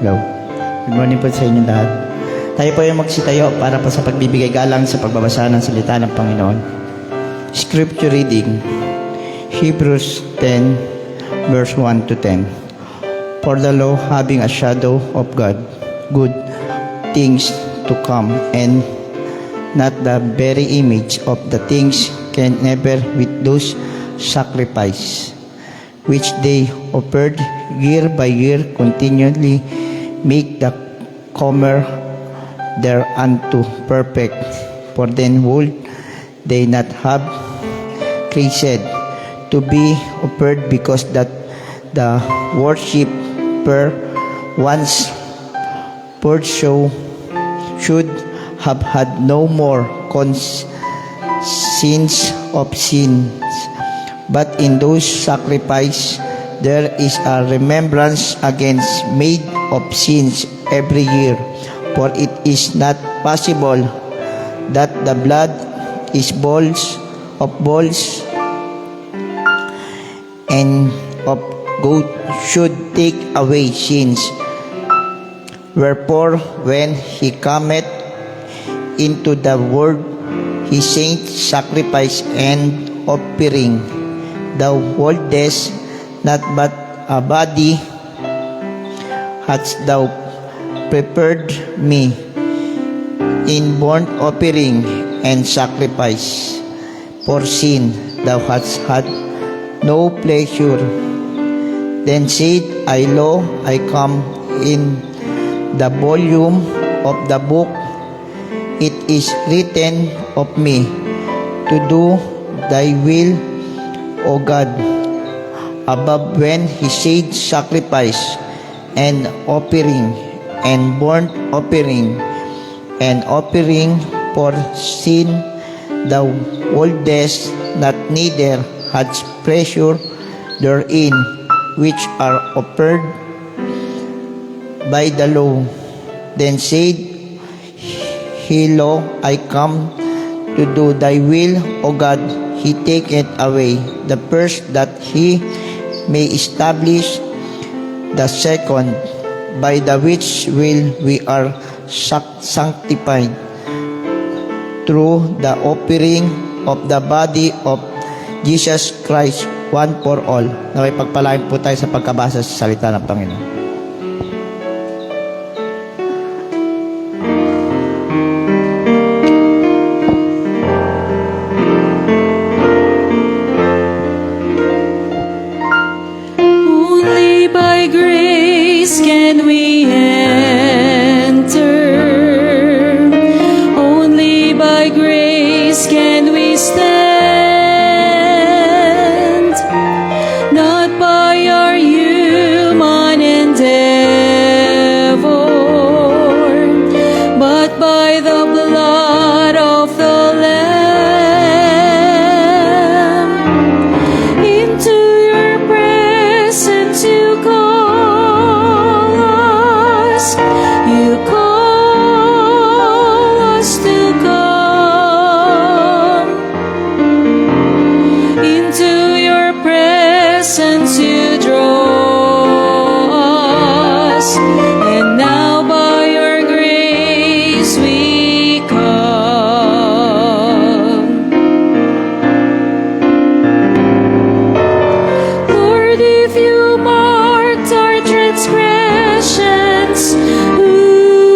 Hello. Good morning po sa inyo lahat. Tayo po yung magsitayo para po sa pagbibigay galang sa pagbabasa ng salita ng Panginoon. Scripture reading, Hebrews 10, verse 1 to 10. For the law, having a shadow of God, good things to come, and not the very image of the things, can never with those sacrifice, which they offered year by year continually, make the comer thereunto perfect. For then would they not have created to be offered, because that the worshipper once purged should have had no more conscience of sins. But in those sacrifices there is a remembrance against made of sins every year. For it is not possible that the blood is bulls and of goat should take away sins. Wherefore, when he cometh into the world, he sent sacrifice and offering. Thou woldest not but a body, hadst thou prepared me in burnt offering and sacrifice. For sin thou hadst had no pleasure. Then said I, Lo, I come. In the volume of the book it is written of me, to do thy will, O God. Above, when he said sacrifice and offering and burnt offering and offering for sin, thou woldest not, neither hadst pleasure therein, which are offered by the law. Then said he, Lo, I come to do thy will, O God. He taketh away the first, that he may establish the second, by the which will we are sanctified through the offering of the body of Jesus Christ, one for all. Naway pagpalain po tayo sa pagkabasa sa salita ng Panginoon. Can we enter? Only by grace can we stand, not by our human endeavor, but by the blood of the Lamb. Into your presence you call. You call us to come into your presence. You draw us, and now by your grace we come. Lord, if you marked our transgressions, who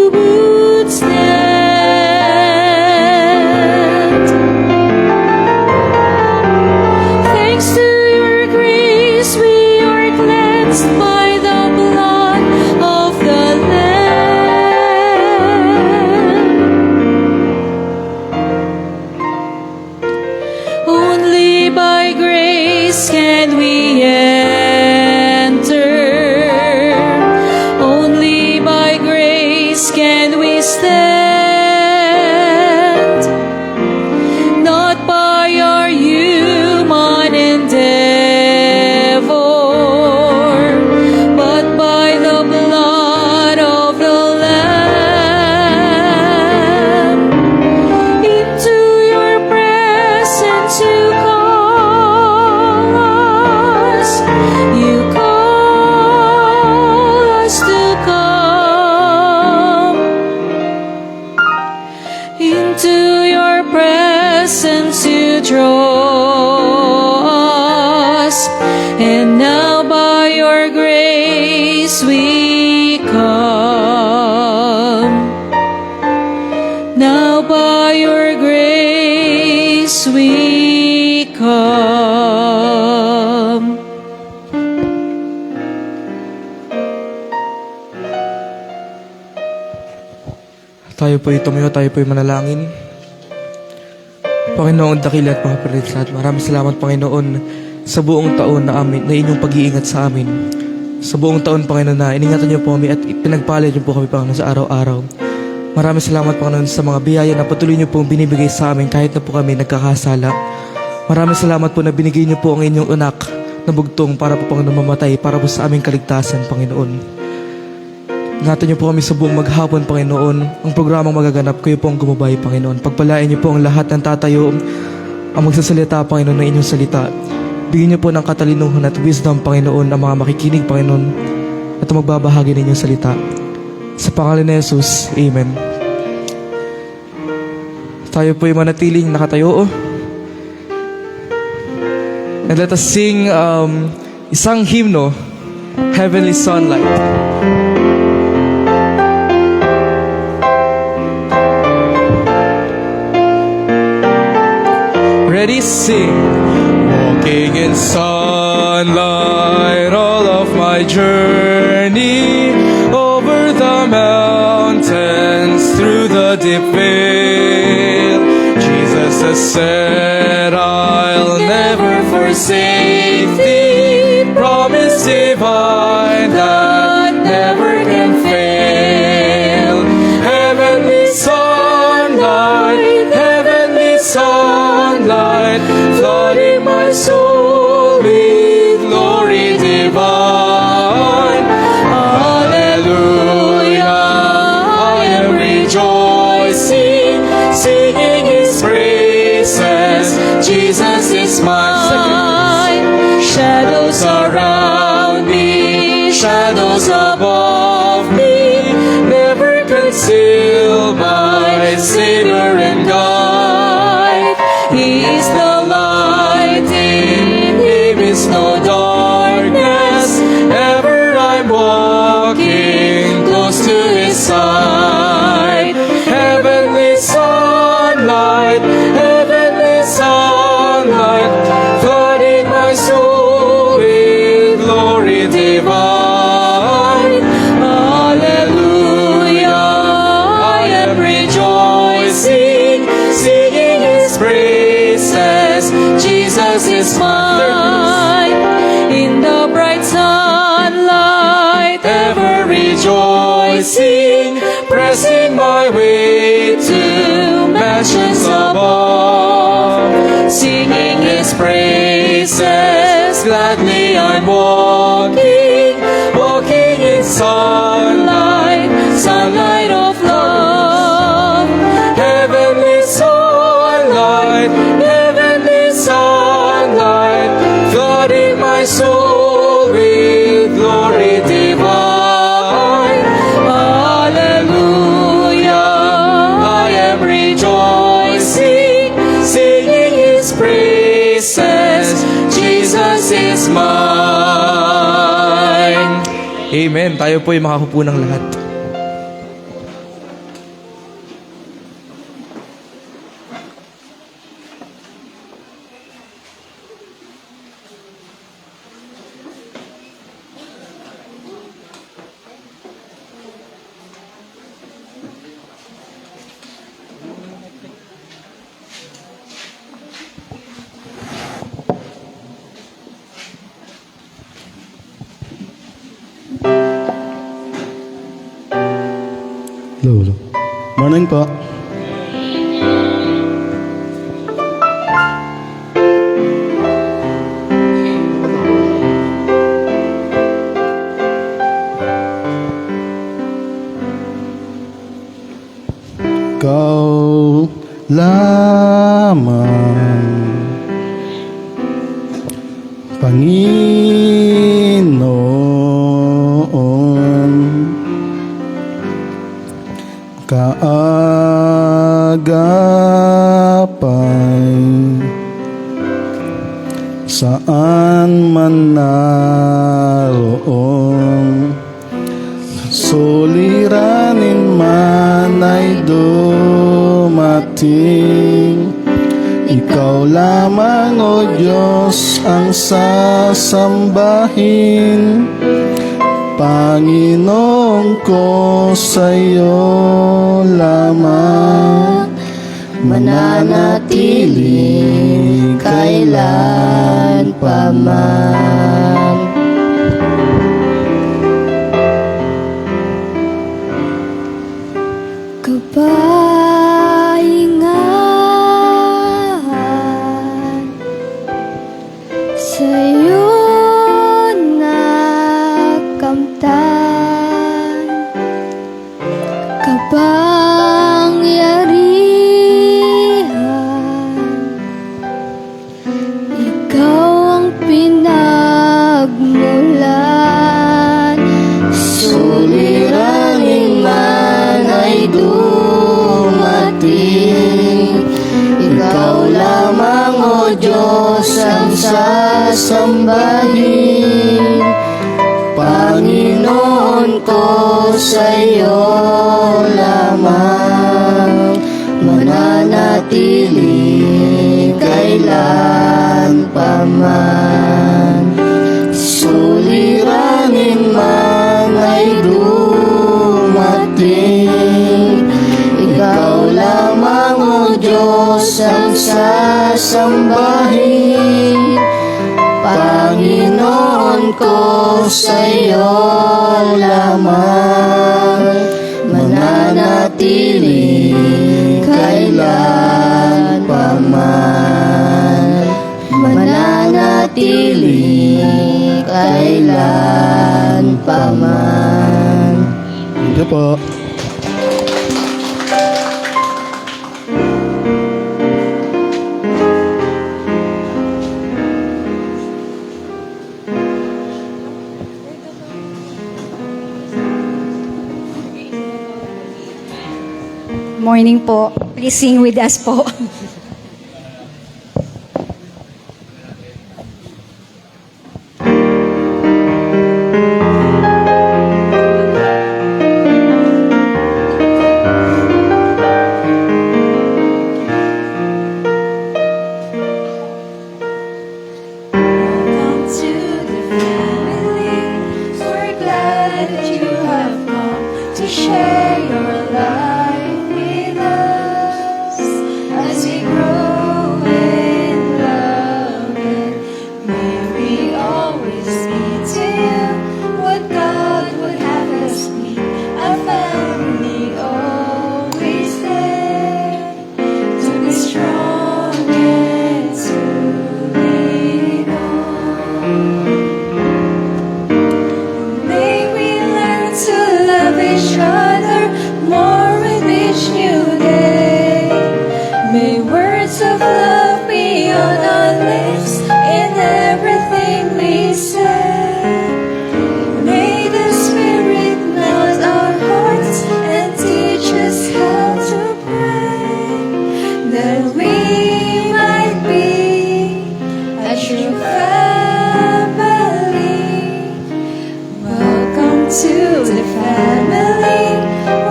draw us, and now by your grace we come. Now by your grace we come. Tayo po'y tumayo, tayo po'y manalangin. Panginoon, dakila at makapalit maraming salamat, Panginoon, sa buong taon na inyong pag-iingat sa amin. Sa buong taon, Panginoon, na iningatan niyo po kami at pinagpalad niyo po kami, Panginoon, sa araw-araw. Maraming salamat, Panginoon, sa mga biyaya na patuloy niyo pong binibigay sa amin kahit na po kami nagkakasala. Maraming salamat po na binigay niyo po ang inyong anak na bugtong para po, Panginoon, mamatay para po sa aming kaligtasan, Panginoon. Ingatan niyo po kami sa buong maghapon, Panginoon. Ang programang magaganap, kayo po ang gumabay, Panginoon. Pagpalain niyo po ang lahat ng tatayo, ang magsasalita, Panginoon, ng inyong salita. Bigyan niyo po ng katalinuhan at wisdom, Panginoon, ang mga makikinig, Panginoon, at ang magbabahagi ng inyong salita. Sa pangalan ni Jesus, Amen. Tayo po'y manatiling nakatayo. And let us sing isang hymno, Heavenly Sunlight. Ready, sing. Walking in sunlight all of my journey, over the mountains, through the deep vale. Jesus has said, I'll never forsake thee, promise divine that never can fail. Heavenly sunlight, heavenly sunlight, flooding my soul with glory divine. Hallelujah, I am rejoicing, singing His praises. Jesus is mine. Shadows around me, shadows above me, never conceal my Savior and guide. He is the light, in Him is no darkness. Ever I'm walking close to His side. Heavenly sunlight, heavenly sunlight, flooding my soul with glory divine. Hallelujah, I am rejoicing, singing His praises. Jesus is mine. In the bright sunlight, ever rejoicing, pressing my way to mansions above, singing His praises. Gladly I'm walking, walking in sunlight, sunlight of love. Heavenly sunlight, heavenly sunlight, flooding my soul with glory divine. Hallelujah, I am rejoicing, singing His praises. Jesus is mine. Amen. Tayo po'y makakupo ng lahat. Lolo. Morning po. Ikaw lamang, Panginoon, kaagapay saan man naroon. Suliranin man ay dumating, ikaw lamang, O Diyos, ang sasambahin. Panginoon ko, sa'yo lamang mananatili kailan pa man. Kapahingahan sa'yo nakamtan, kapangyarihan, ikaw ang pinagmulan. Suliranin man ay dumating, ikaw lamang, O Diyos, ang sasambahin. Panginoon ko, sa'yo lamang mananatili kailan pa man. Suliranin man ay dumating, ikaw lamang, O Diyos, ang sasambahin. Panginoon ko, sa'yo lamang mananatili kailan pa man. Mananatili kailan pa man. Thank you po. Morning po. Please sing with us po. Welcome to the family. We're glad that you have come to share your life with us as we grow in love. And may we always be to you what God would have us be, a family always there to be strong and to lean on. May we learn to love each other more with each new day. May words of love be on our lips in everything we say. May the Spirit melt our hearts and teach us how to pray, that we might be a true family. Welcome to the family.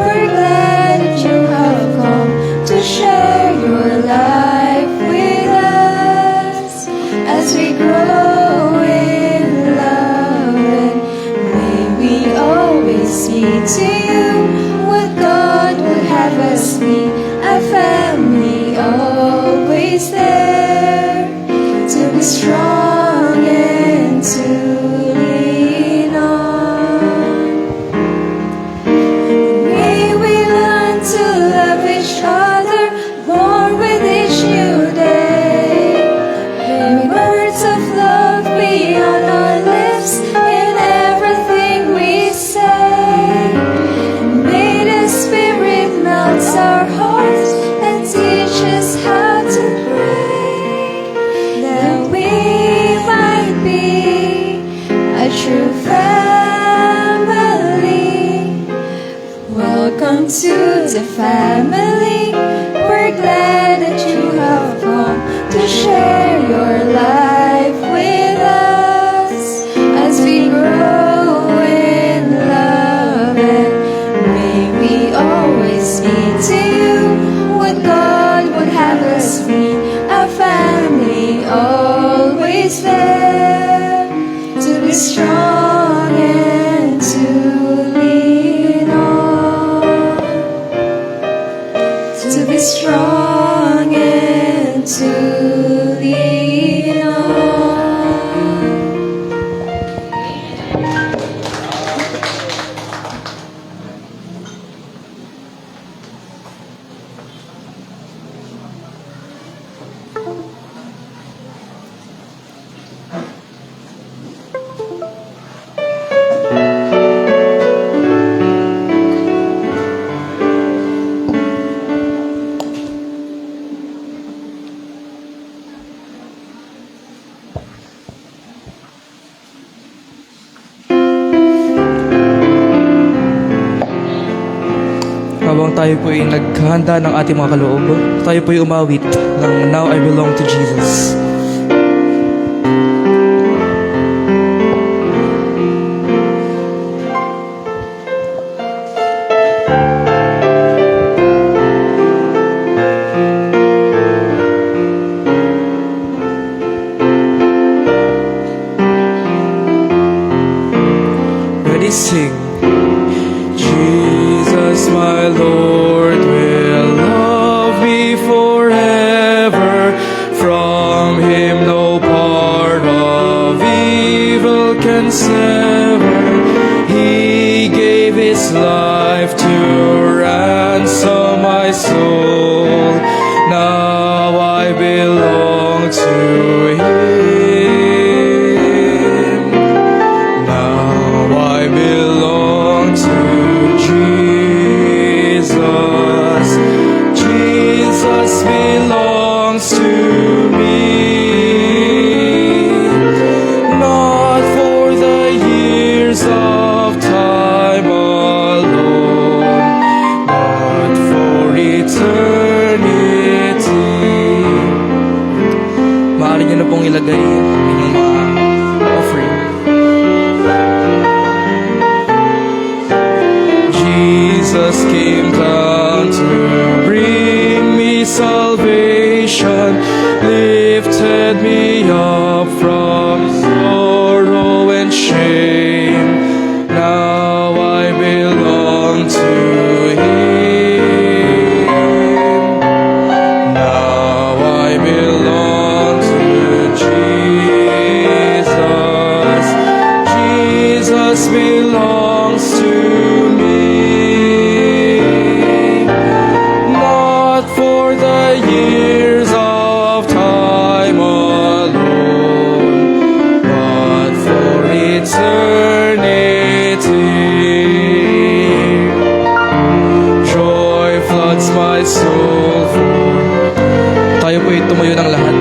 We're glad that you have come to share your life with us as we grow in love. And may we always be to you what God would have us be, a family always there to be strong and to lean on. May we learn to love each other more with each new day. May words of love be on our lips in everything we say. May the Spirit melt our hearts and teach us how to pray, that we might be a true family. Welcome to the family. We're glad that you have come to share your life with habang tayo po ay naghahanda ng ating mga kaloob, tayo po ay umawit ng Now I Belong to Jesus. Ready, sing. Jesus, my Lord, will love me forever. From him no part of evil can sever. He gave his life to ransom my soul. Now I belong to him. Now I belong to Jesus. Jesus belongs to me. Not for the years of time alone, but for eternity. Maaari niyo na pong ilagay inyong mga offering. Jesus came down to bring me salvation, lifted me up from sorrow and shame. Now I belong to him. Now I belong to Jesus. Jesus belongs to me. Not for the years of time alone, but for eternity. Joy floods my soul. Tayo po'y tumayo ng lahat.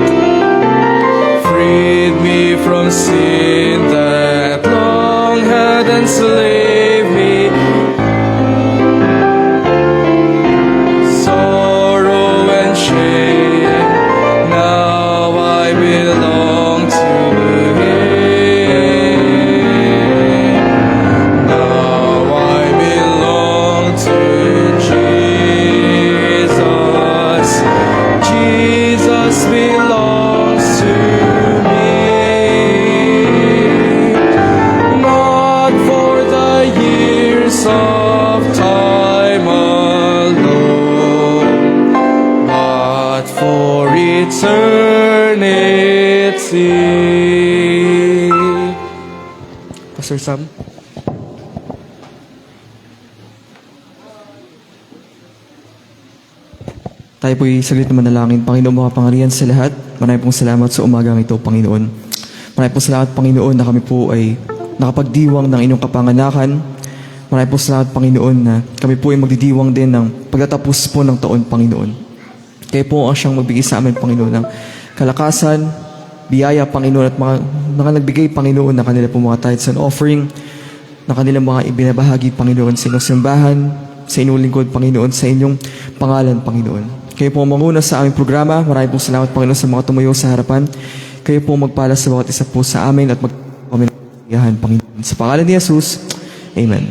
Freed me from sin that long had enslaved me. Sorrow and shame, now I belong to him. Now I belong to Jesus. Jesus belongs to me. Not for the years of time alone, but for eternity. Pastor Sam? Tayo po'y saglit na manalangin. Panginoon, makapangyarihan sa lahat, maraming pong salamat sa umagang ito, Panginoon. Maraming pong salamat, Panginoon, na kami po ay nakapagdiwang ng inyong kapanganakan. Maraming pong salamat, Panginoon, na kami po ay magdidiwang din ng pagtatapos po ng taon, Panginoon. Kayo po ang siyang magbigay sa amin, Panginoon, ng kalakasan, biyaya, Panginoon, at mga nagbigay, Panginoon, na kanila po mga tithes and offering, na kanilang mga ibinabahagi, Panginoon, sa inyong simbahan, sa inyong lingkod, Panginoon, sa inyong pangalan, Panginoon. Kayo po manguna sa aming programa. Maraming pong salamat, Panginoon, sa mga tumayo sa harapan. Kayo po magpala sa bawat isa po sa amin at magpapamiyahan, Panginoon. Sa pangalan ni Jesus, Amen.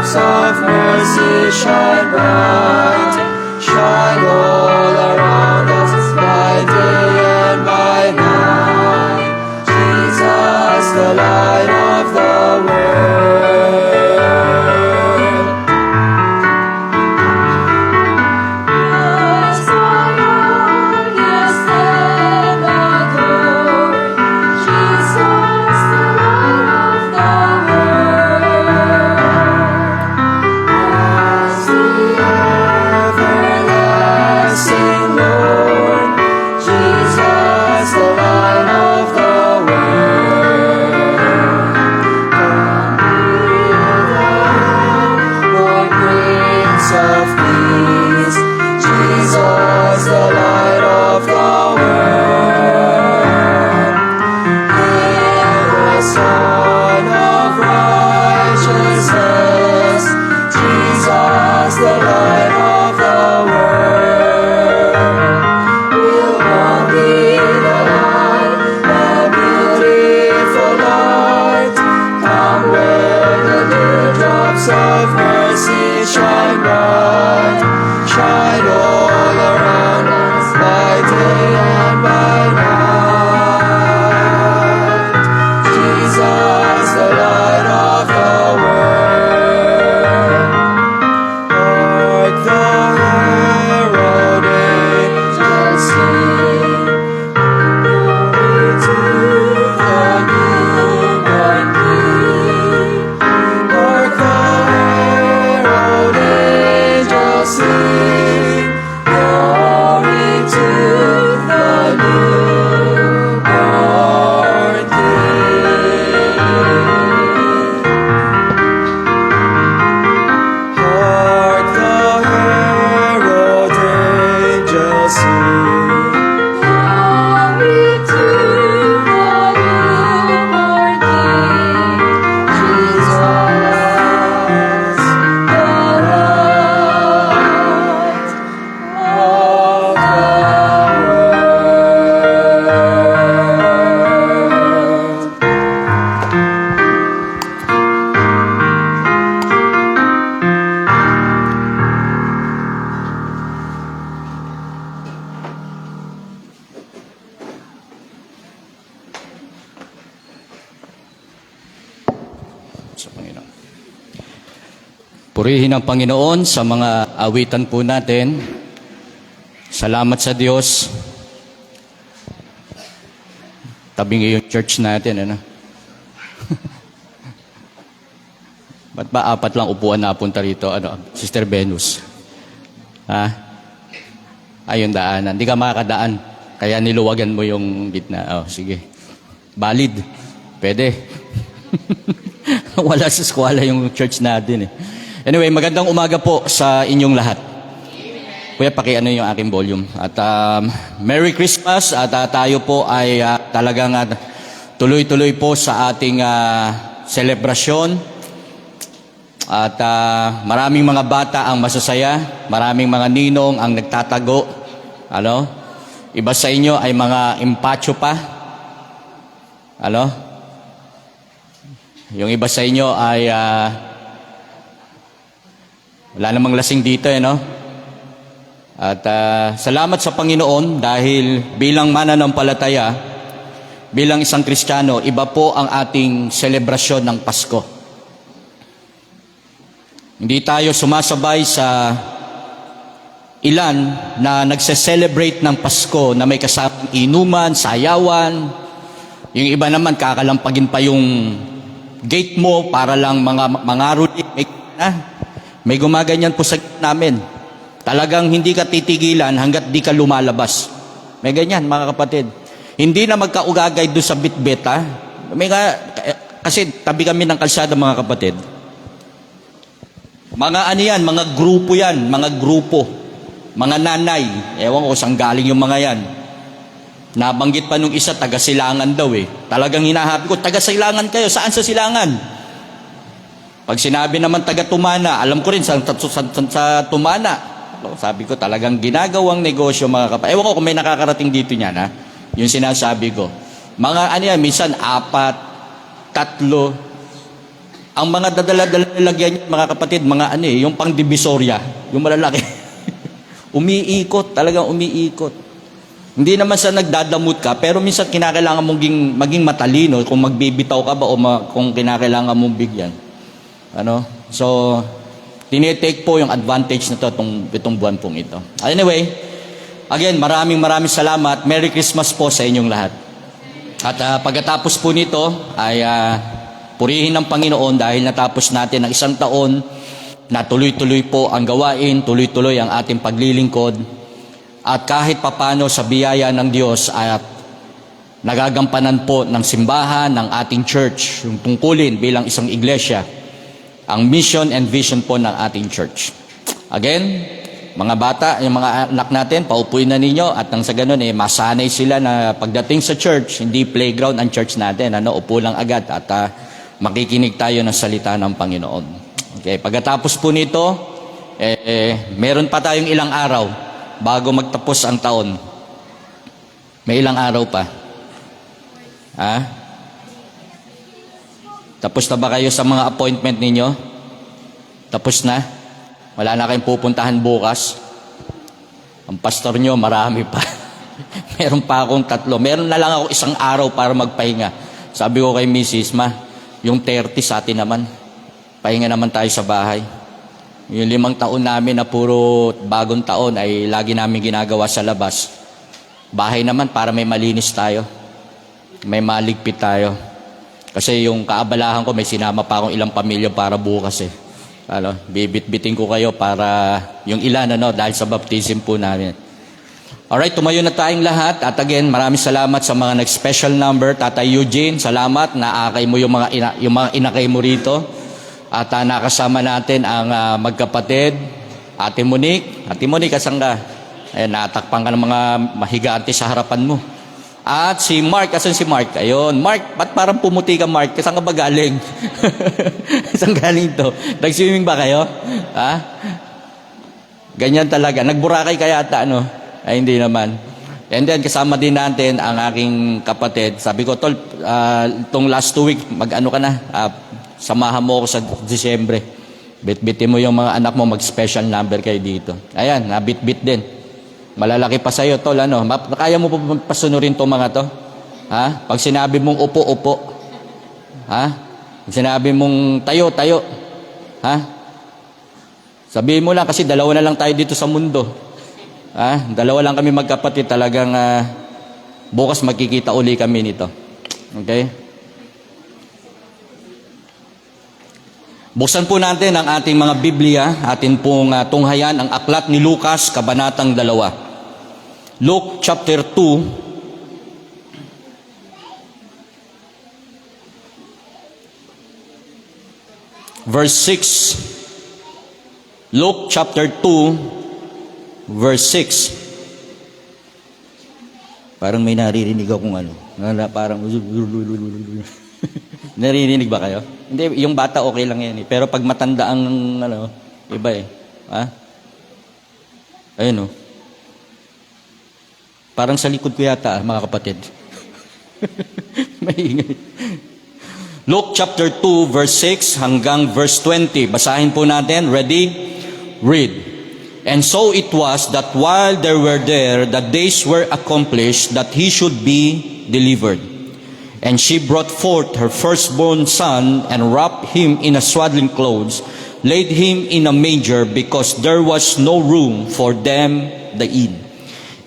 raindrops of mercy shine bright, shine all around us by day and by night. Jesus, the light of the world. Yes, my Lord, yes, and adore Jesus, the light of the world. As the everlasting Lord, Jesus, the light of the world. Come be Lord, Prince of Peace, Jesus, the light of the world. Hail the Son of Righteousness, Jesus, the light of the world. Will one be the light, the beautiful light? Come where the dewdrops of mercy shine bright, shine all around us by day and by night. Jesus, the light of the world. Hark the herald angels sing, glory to the newborn King. Hark the herald angels sing, glory to the newborn King. Hark the herald angels sing, Glory to the newborn King, Jesus, the light of the world. Sa Panginoon. Purihin ang Panginoon sa mga awitan po natin. Salamat sa Diyos. Tabing yung church natin, ano? Ba't ba apat lang upuan na punta rito? Ano, Sister Venus? Ha? Ayun, daanan. Hindi ka makakadaan. Kaya niluwagan mo yung gitna. Oh, sige. Valid. Pwede. Wala sa eskwela yung church natin eh. Anyway, magandang umaga po sa inyong lahat. Kuya, pakiano yung aking volume. At Merry Christmas at tayo po ay talagang tuloy-tuloy po sa ating selebrasyon. At maraming mga bata ang masasaya, maraming mga ninong ang nagtatago. Ano? Iba sa inyo ay mga impacho pa. Ano? Yung iba sa inyo ay wala namang lasing dito, no? At salamat sa Panginoon dahil bilang mananampalataya, bilang isang Kristiyano, iba po ang ating selebrasyon ng Pasko. Hindi tayo sumasabay sa ilan na nagse-celebrate ng Pasko na may kasamang inuman, sayawan. Yung iba naman kakalampagin pa yung gate mo para lang mangaruli. May gumaganyan po sa namin. Talagang hindi ka titigilan hanggat di ka lumalabas. May ganyan, mga kapatid. Hindi na magkaugagay doon sa bitbit, ha? Kasi tabi kami ng kalsada, mga kapatid. Mga ano yan, mga grupo yan, mga grupo. Mga nanay. Ewan ko saan galing yung mga yan. Nabanggit pa nung isa, taga-Silangan daw eh. Talagang hinahapi ko, taga-Silangan kayo. Saan sa Silangan? Pag sinabi naman taga-Tumana, alam ko rin sa Tumana. Sabi ko, talagang ginagawang negosyo, mga kapatid. Ewan ko kung may nakakarating dito niyan, ha? Yung sinasabi ko. Mga ano yan, minsan 4, 3. Ang mga dadala-lalagyan niya, mga kapatid, mga yung pang divisoria, yung malalaki. Umiikot, talagang umiikot. Hindi naman sa nagdadamot ka, pero minsan kinakailangan mong maging matalino kung magbibitaw ka ba o kung kinakailangan mong bigyan. So, tinitake po yung advantage na itong buwan pong ito. Anyway, again, maraming salamat. Merry Christmas po sa inyong lahat. At pagkatapos po nito ay purihin ng Panginoon dahil natapos natin ang isang taon na tuloy-tuloy po ang gawain, tuloy-tuloy ang ating paglilingkod. At kahit papano sa biyaya ng Diyos at nagagampanan po ng simbahan, ng ating church, yung tungkulin bilang isang iglesia, ang mission and vision po ng ating church. Again, mga bata, yung mga anak natin, paupuin na ninyo at nang sa ganun, masanay sila na pagdating sa church, hindi playground ang church natin. Upo lang agad at makikinig tayo ng salita ng Panginoon. Okay, pagkatapos po nito, meron pa tayong ilang araw bago magtapos ang taon. May ilang araw pa. Tapos na ba kayo sa mga appointment ninyo? Tapos na? Wala na kayong pupuntahan bukas? Ang pastor nyo, marami pa. Meron pa akong 3. Meron na lang ako isang araw para magpahinga. Sabi ko kay Mrs. Yung 30 sa atin naman. Pahinga naman tayo sa bahay. Yung 5 taon namin na puro bagong taon ay lagi namin ginagawa sa labas. Bahay naman para may malinis tayo. May maligpit tayo. Kasi yung kaabalahan ko, may sinama pa akong ilang pamilya para bukas bibit-bitin ko kayo para yung ilan dahil sa baptism po namin. Alright, tumayo na tayong lahat. At again, maraming salamat sa mga nag-special number. Tatay Eugene, salamat. Naakay mo yung mga inakay mo rito. At nakasama natin ang magkapatid, Ate Monique. Ate Monique, asan ka? Ayan, natakpan ka ng mga mahigante sa harapan mo. At si Mark, asan si Mark? Ayun, Mark, ba't parang pumuti ka, Mark? Saan ka ba galing? Saan galing to? Nag-swimming ba kayo? Ganyan talaga. Nagburakay kaya ata, Ay, hindi naman. And then, kasama din natin ang aking kapatid. Sabi ko, Tol, itong last 2 weeks, mag-ano ka na? Samahan mo ako sa Disyembre. Bit-bitin mo yung mga anak mo, mag-special number kayo dito. Ayan, nabit-bit din. Malalaki pa sa'yo, Tol, Kaya mo pa pasunurin itong mga to? Pag sinabi mong upo, upo. Pag sinabi mong tayo, tayo. Sabihin mo lang, kasi 2 na lang tayo dito sa mundo. 2 lang kami magkapatid, talagang bukas magkikita uli kami nito. Okay? Buksan po natin ang ating mga Biblia, atin pong tunghayan ang aklat ni Lucas, kabanatang 2. Luke chapter 2, verse 6. Luke chapter 2, verse 6. Parang may naririnig akong parang naririnig ba kayo? Hindi, yung bata okay lang yan pero pag matanda ang iba ayun parang sa likod ko yata mga kapatid. Maingay. Luke chapter 2 verse 6 hanggang verse 20. Basahin po natin. Ready? Read. And so it was that while they were there, the days were accomplished that he should be delivered. And she brought forth her firstborn son, and wrapped him in a swaddling clothes, laid him in a manger, because there was no room for them the inn.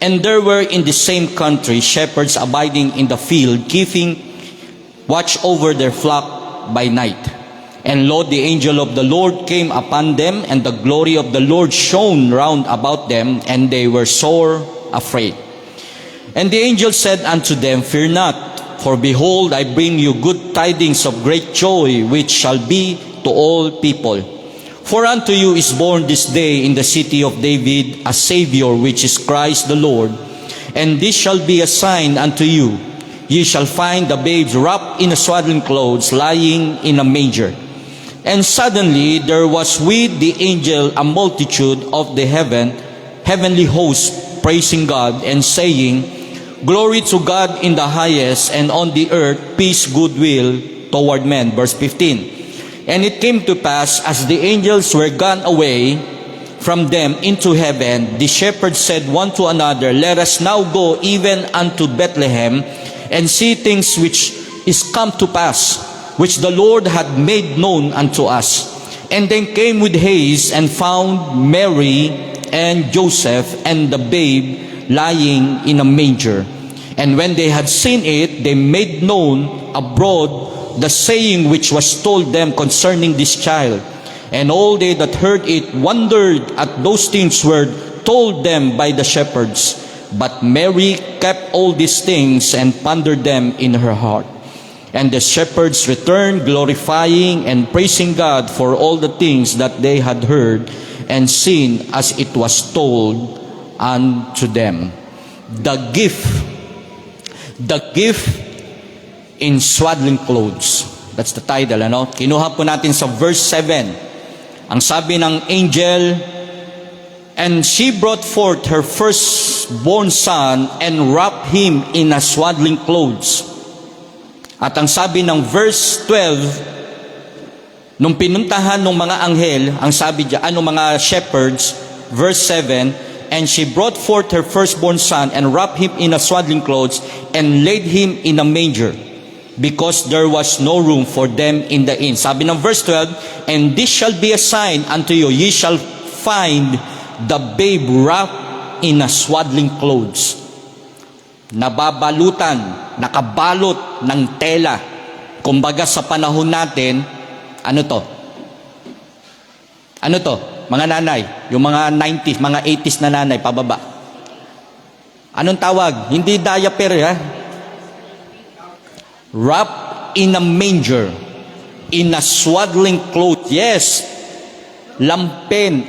And there were in the same country shepherds abiding in the field, keeping watch over their flock by night. And lo, the angel of the Lord came upon them, and the glory of the Lord shone round about them, and they were sore afraid. And the angel said unto them, Fear not, for behold, I bring you good tidings of great joy, which shall be to all people. For unto you is born this day in the city of David a Savior, which is Christ the Lord. And this shall be a sign unto you. Ye shall find the babes wrapped in a swaddling clothes, lying in a manger. And suddenly there was with the angel a multitude of the heavenly host, praising God and saying, Glory to God in the highest, and on the earth peace, goodwill toward men. Verse 15. And it came to pass, as the angels were gone away from them into heaven, the shepherds said one to another, Let us now go even unto Bethlehem, and see things which is come to pass, which the Lord had made known unto us. And they came with haste, and found Mary and Joseph and the babe lying in a manger. And when they had seen it, they made known abroad the saying which was told them concerning this child. And all they that heard it wondered at those things were told them by the shepherds. But Mary kept all these things and pondered them in her heart. And the shepherds returned, glorifying and praising God for all the things that they had heard and seen as it was told unto them. The gift in swaddling clothes. That's the title, ano? Kinuha po natin sa verse 7. Ang sabi ng angel, and she brought forth her firstborn son and wrapped him in a swaddling clothes. At ang sabi ng verse 12, nung pinuntahan ng mga anghel, ang sabi diyan, mga shepherds, verse 7, and she brought forth her firstborn son and wrapped him in a swaddling clothes and laid him in a manger, because there was no room for them in the inn. Sabi ng verse 12, and this shall be a sign unto you, ye shall find the babe wrapped in a swaddling clothes. Nababalutan, nakabalot ng tela. Kumbaga sa panahon natin, ano to? Ano to? Mga nanay, yung mga 90s, mga 80s na nanay, pababa. Anong tawag? Hindi diaper, ha? Wrapped in a manger, in a swaddling cloth. Yes, lampin,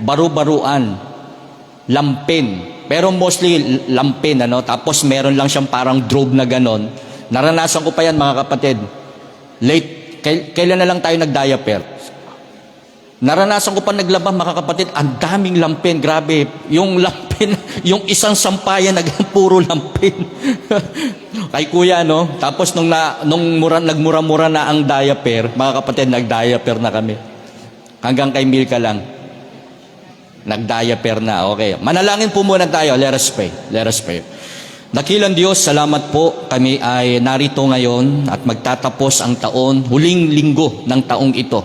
baru-baruan, lampin. Pero mostly lampin, ano? Tapos meron lang siyang parang robe na ganon. Naranasan ko pa yan, mga kapatid. Late, kailan na lang tayo nag-diaper? Naranasan ko pa naglaba, mga kapatid, ang daming lampin, grabe. Yung lampin, yung isang sampayan, puro lampin. Kay kuya, no? Tapos nung nagmura-mura na ang diaper, mga kapatid, nag-diaper na kami. Hanggang kay Milka lang. Nag-diaper na, okay. Manalangin po muna tayo, let us pray. Let us pray. Dakilang Diyos, salamat po. Kami ay narito ngayon at magtatapos ang taon, huling linggo ng taong ito,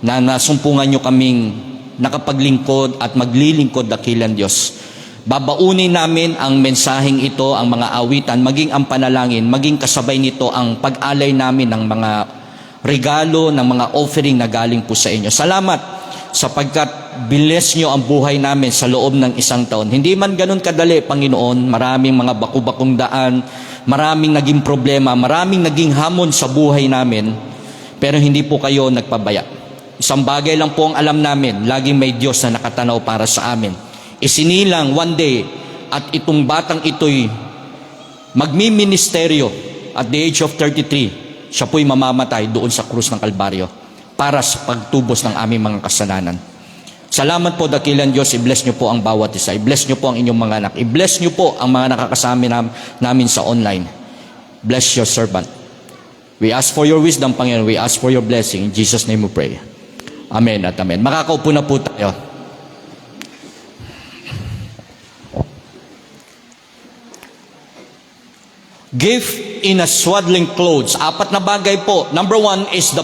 na nasumpungan nyo kaming nakapaglingkod at maglilingkod, dakilang Diyos. Babaunin namin ang mensaheng ito, ang mga awitan, maging ang panalangin, maging kasabay nito ang pag-alay namin ng mga regalo, ng mga offering na galing po sa inyo. Salamat sapagkat bless nyo ang buhay namin sa loob ng isang taon. Hindi man ganun kadali, Panginoon. Maraming mga baku-bakong daan, maraming naging problema, maraming naging hamon sa buhay namin, pero hindi po kayo nagpabaya. Isang bagay lang po ang alam namin, laging may Diyos na nakatanaw para sa amin. Isinilang one day at itong batang ito'y magmi-ministeryo at the age of 33, siya po'y mamamatay doon sa krus ng Kalbaryo para sa pagtubos ng aming mga kasalanan. Salamat po, dakilang Diyos. I-bless nyo po ang bawat isa. I-bless nyo po ang inyong mga anak. I-bless nyo po ang mga nakakasama namin sa online. Bless your servant. We ask for your wisdom, Panginoon. We ask for your blessing. In Jesus' name we pray. Amen at amen. Makakaupo na po tayo. Gift in a swaddling clothes. Apat na bagay po. Number 1 is the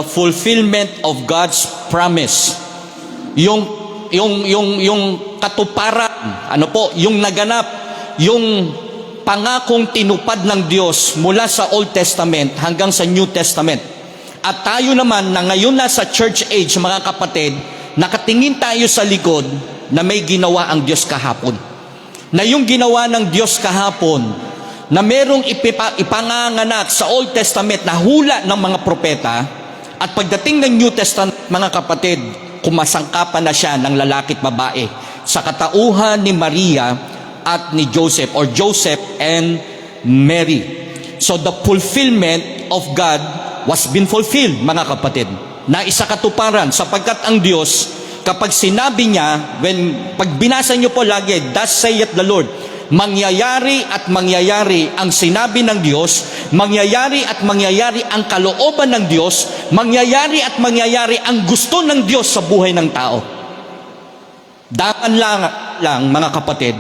fulfillment of God's promise. Yung katuparan, ano po, yung naganap, yung pangakong tinupad ng Diyos mula sa Old Testament hanggang sa New Testament. At tayo naman na ngayon na sa church age, mga kapatid, nakatingin tayo sa likod na may ginawa ang Diyos kahapon. Na yung ginawa ng Diyos kahapon, na merong ipanganganak sa Old Testament na hula ng mga propeta, at pagdating ng New Testament, mga kapatid, kumasangkapan na siya ng lalaki at babae sa katauhan ni Maria at ni Joseph, or Joseph and Mary. So the fulfillment of God was been fulfilled, mga kapatid, na isa katuparan, sapagkat ang Diyos, kapag sinabi niya, pag binasa niyo po lagi, thus saith the Lord, mangyayari at mangyayari ang sinabi ng Diyos, mangyayari at mangyayari ang kalooban ng Diyos, mangyayari at mangyayari ang gusto ng Diyos sa buhay ng tao. Dapat lang mga kapatid,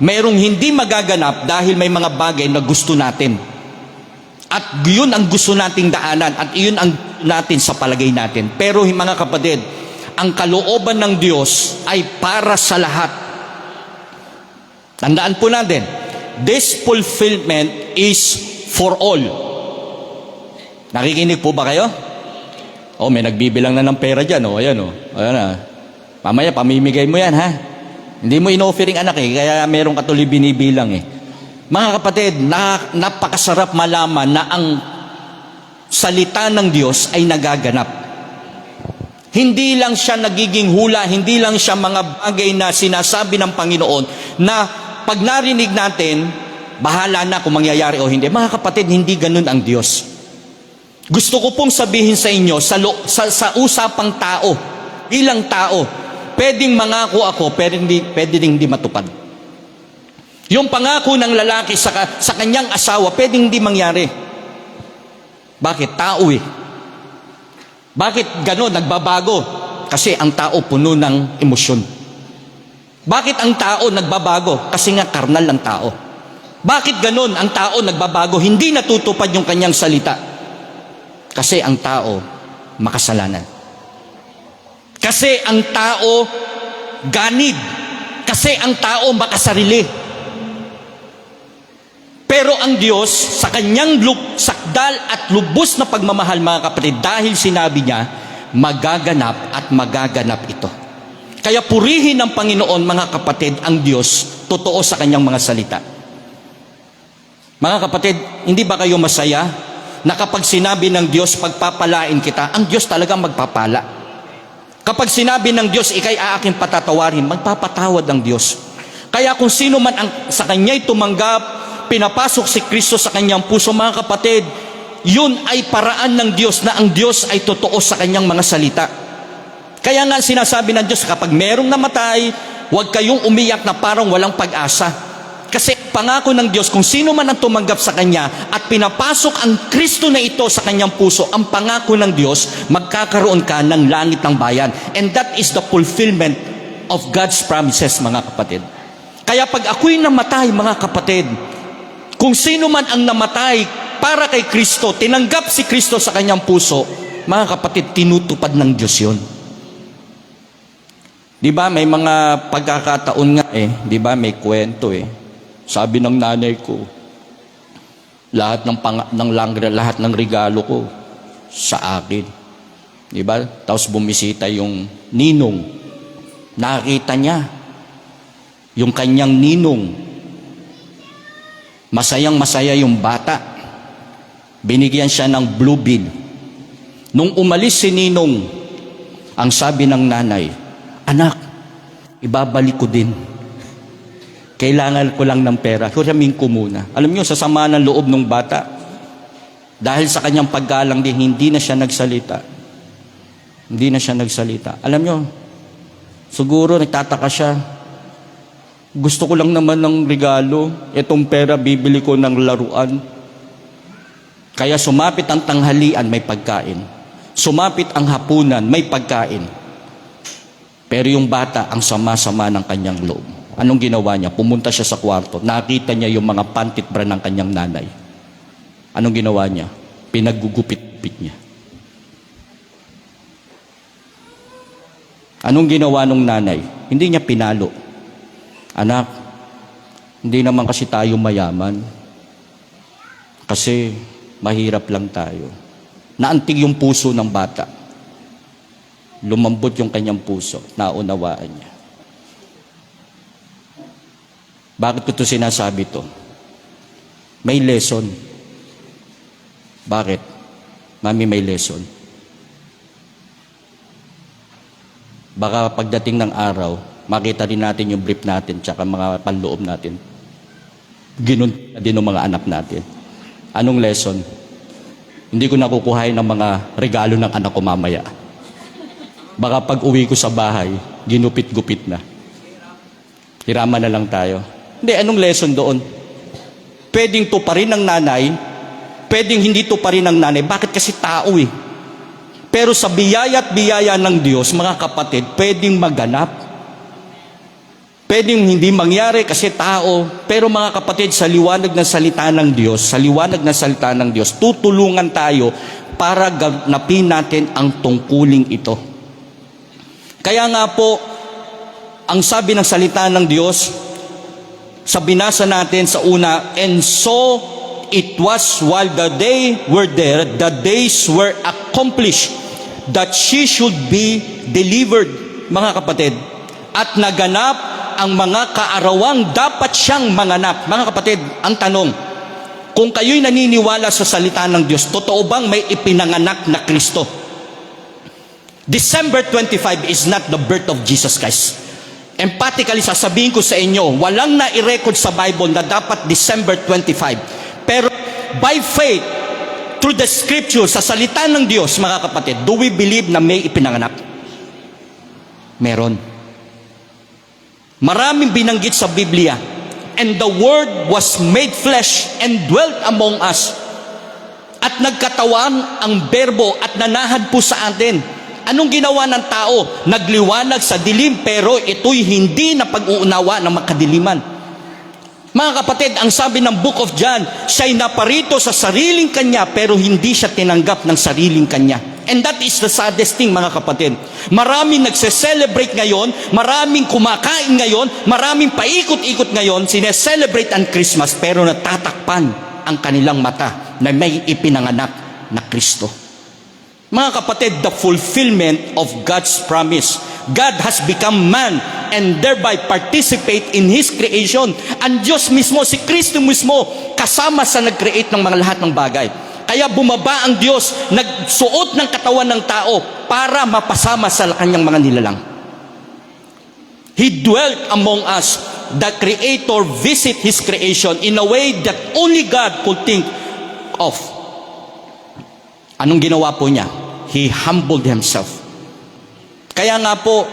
mayroong hindi magaganap dahil may mga bagay na gusto natin. At yun ang gusto nating daanan at yun ang natin sa palagay natin. Pero mga kapatid, ang kalooban ng Diyos ay para sa lahat. Tandaan po natin, this fulfillment is for all. Nakikinig po ba kayo? Oh, may nagbibilang na ng pera dyan. Oh, ayan, oh. Ayan na. Mamaya, pamimigay mo yan, ha? Hindi mo in-offering anak eh, kaya meron ka tuloy binibilang eh. Mga kapatid, napakasarap malaman na ang salita ng Diyos ay nagaganap. Hindi lang siya nagiging hula, hindi lang siya mga bagay na sinasabi ng Panginoon na pag narinig natin, bahala na kung mangyayari o hindi. Mga kapatid, hindi ganun ang Diyos. Gusto ko pong sabihin sa inyo, sa usapang tao, bilang tao, pwedeng mangako ako, pwedeng hindi matupad. Yung pangako ng lalaki sa kanyang asawa, pwedeng hindi mangyari. Bakit? Tao eh. Bakit gano'n? Nagbabago. Kasi ang tao puno ng emosyon. Bakit ang tao nagbabago? Kasi nga karnal ang tao. Bakit gano'n? Ang tao nagbabago. Hindi natutupad yung kanyang salita. Kasi ang tao makasalanan. Kasi ang tao ganid. Kasi ang tao makasarili. Pero ang Diyos, sa kanyang sakdal at lubos na pagmamahal, mga kapatid, dahil sinabi niya, magaganap at magaganap ito. Kaya purihin ng Panginoon, mga kapatid, ang Diyos, totoo sa kanyang mga salita. Mga kapatid, hindi ba kayo masaya na kapag sinabi ng Diyos, pagpapalain kita, ang Diyos talagang magpapala. Kapag sinabi ng Diyos, ikay aaking patatawarin, magpapatawad ang Diyos. Kaya kung sino man sa kanya'y tumanggap, pinapasok si Kristo sa kanyang puso, mga kapatid, yun ay paraan ng Diyos na ang Diyos ay totoo sa kanyang mga salita. Kaya nga sinasabi ng Diyos, kapag merong namatay, huwag kayong umiyak na parang walang pag-asa. Kasi pangako ng Diyos, kung sino man ang tumanggap sa Kanya at pinapasok ang Kristo na ito sa kanyang puso, ang pangako ng Diyos, magkakaroon ka ng langit ng bayan. And that is the fulfillment of God's promises, mga kapatid. Kaya pag ako'y namatay, mga kapatid, kung sino man ang namatay para kay Kristo, tinanggap si Kristo sa kanyang puso, mga kapatid, tinutupad ng Diyos yun. Di ba, may mga pagkakataon nga eh, di ba, may kwento eh. Sabi ng nanay ko, lahat ng regalo ko sa akin. Di ba? Tapos bumisita yung ninong. Nakita niya yung kanyang ninong. Masayang-masaya yung bata. Binigyan siya ng blue bean. Nung umalis si ninong, ang sabi ng nanay, anak, ibabalik ko din. Kailangan ko lang ng pera. Hiramin ko muna. Alam niyo, sa sama ng loob ng bata, dahil sa kanyang paggalang din, hindi na siya nagsalita. Hindi na siya nagsalita. Alam niyo, siguro nagtataka siya, gusto ko lang naman ng regalo, itong pera bibili ko ng laruan. Kaya sumapit ang tanghalian, may pagkain. Sumapit ang hapunan, may pagkain. Pero yung bata, ang sama-sama ng kanyang loob. Anong ginawa niya? Pumunta siya sa kwarto. Nakita niya yung mga pantit bra ng kanyang nanay. Anong ginawa niya? Pinaggugupit-gupit niya. Anong ginawa ng nanay? Hindi niya pinalo. Anak, hindi naman kasi tayo mayaman. Kasi mahirap lang tayo. Naantig yung puso ng bata. Lumambot yung kanyang puso. Naunawaan niya. Bakit ko ito sinasabi to? May lesson. Bakit? Mami, may lesson. Baka pagdating ng araw, makita din natin yung brief natin tsaka mga panloob natin. Ginun din ng mga anak natin. Anong lesson? Hindi ko nakukuhain ng mga regalo ng anak ko mamaya. Baka pag uwi ko sa bahay, ginupit-gupit na. Hiraman na lang tayo. Hindi, anong lesson doon? Pwedeng tuparin ng nanay, pwedeng hindi tuparin ng nanay. Bakit? Kasi tao eh. Pero sa biyaya at biyaya ng Diyos, mga kapatid, pwedeng maganap. Pwedeng hindi mangyari kasi tao. Pero mga kapatid, sa liwanag ng salita ng Diyos, tutulungan tayo para ganapin natin ang tungkuling ito. Kaya nga po, ang sabi ng salita ng Diyos, sa binasa natin sa una, and so it was while the day were there, the days were accomplished, that she should be delivered, mga kapatid. At naganap ang mga kaarawang dapat siyang manganap. Mga kapatid, ang tanong, kung kayo'y naniniwala sa salita ng Diyos, totoo bang may ipinanganak na Kristo? December 25 is not the birth of Jesus Christ. Emphatically, sasabihin ko sa inyo, walang na-record sa Bible na dapat December 25. Pero by faith, through the scripture, sa salita ng Diyos, mga kapatid, do we believe na may ipinanganak? Meron. Maraming binanggit sa Biblia. And the Word was made flesh and dwelt among us. At nagkatawan ang berbo at nanahad po sa atin. Anong ginawa ng tao? Nagliwanag sa dilim, pero ito'y hindi na pag-uunawa ng makadiliman. Mga kapatid, ang sabi ng Book of John, siya'y naparito sa sariling kanya, pero hindi siya tinanggap ng sariling kanya. And that is the saddest thing, mga kapatid. Maraming nagse-celebrate ngayon, maraming kumakain ngayon, maraming paikot-ikot ngayon, sineselebrate ang Christmas, pero natatakpan ang kanilang mata na may ipinanganak na Kristo. Mga kapatid, the fulfillment of God's promise. God has become man and thereby participate in His creation. Ang Diyos mismo, si Kristo mismo, kasama sa nag-create ng mga lahat ng bagay. Kaya bumaba ang Diyos, nagsuot ng katawan ng tao para mapasama sa kanyang mga nilalang. He dwelt among us. The Creator visit His creation in a way that only God could think of. Anong ginawa po niya? He humbled Himself. Kaya nga po,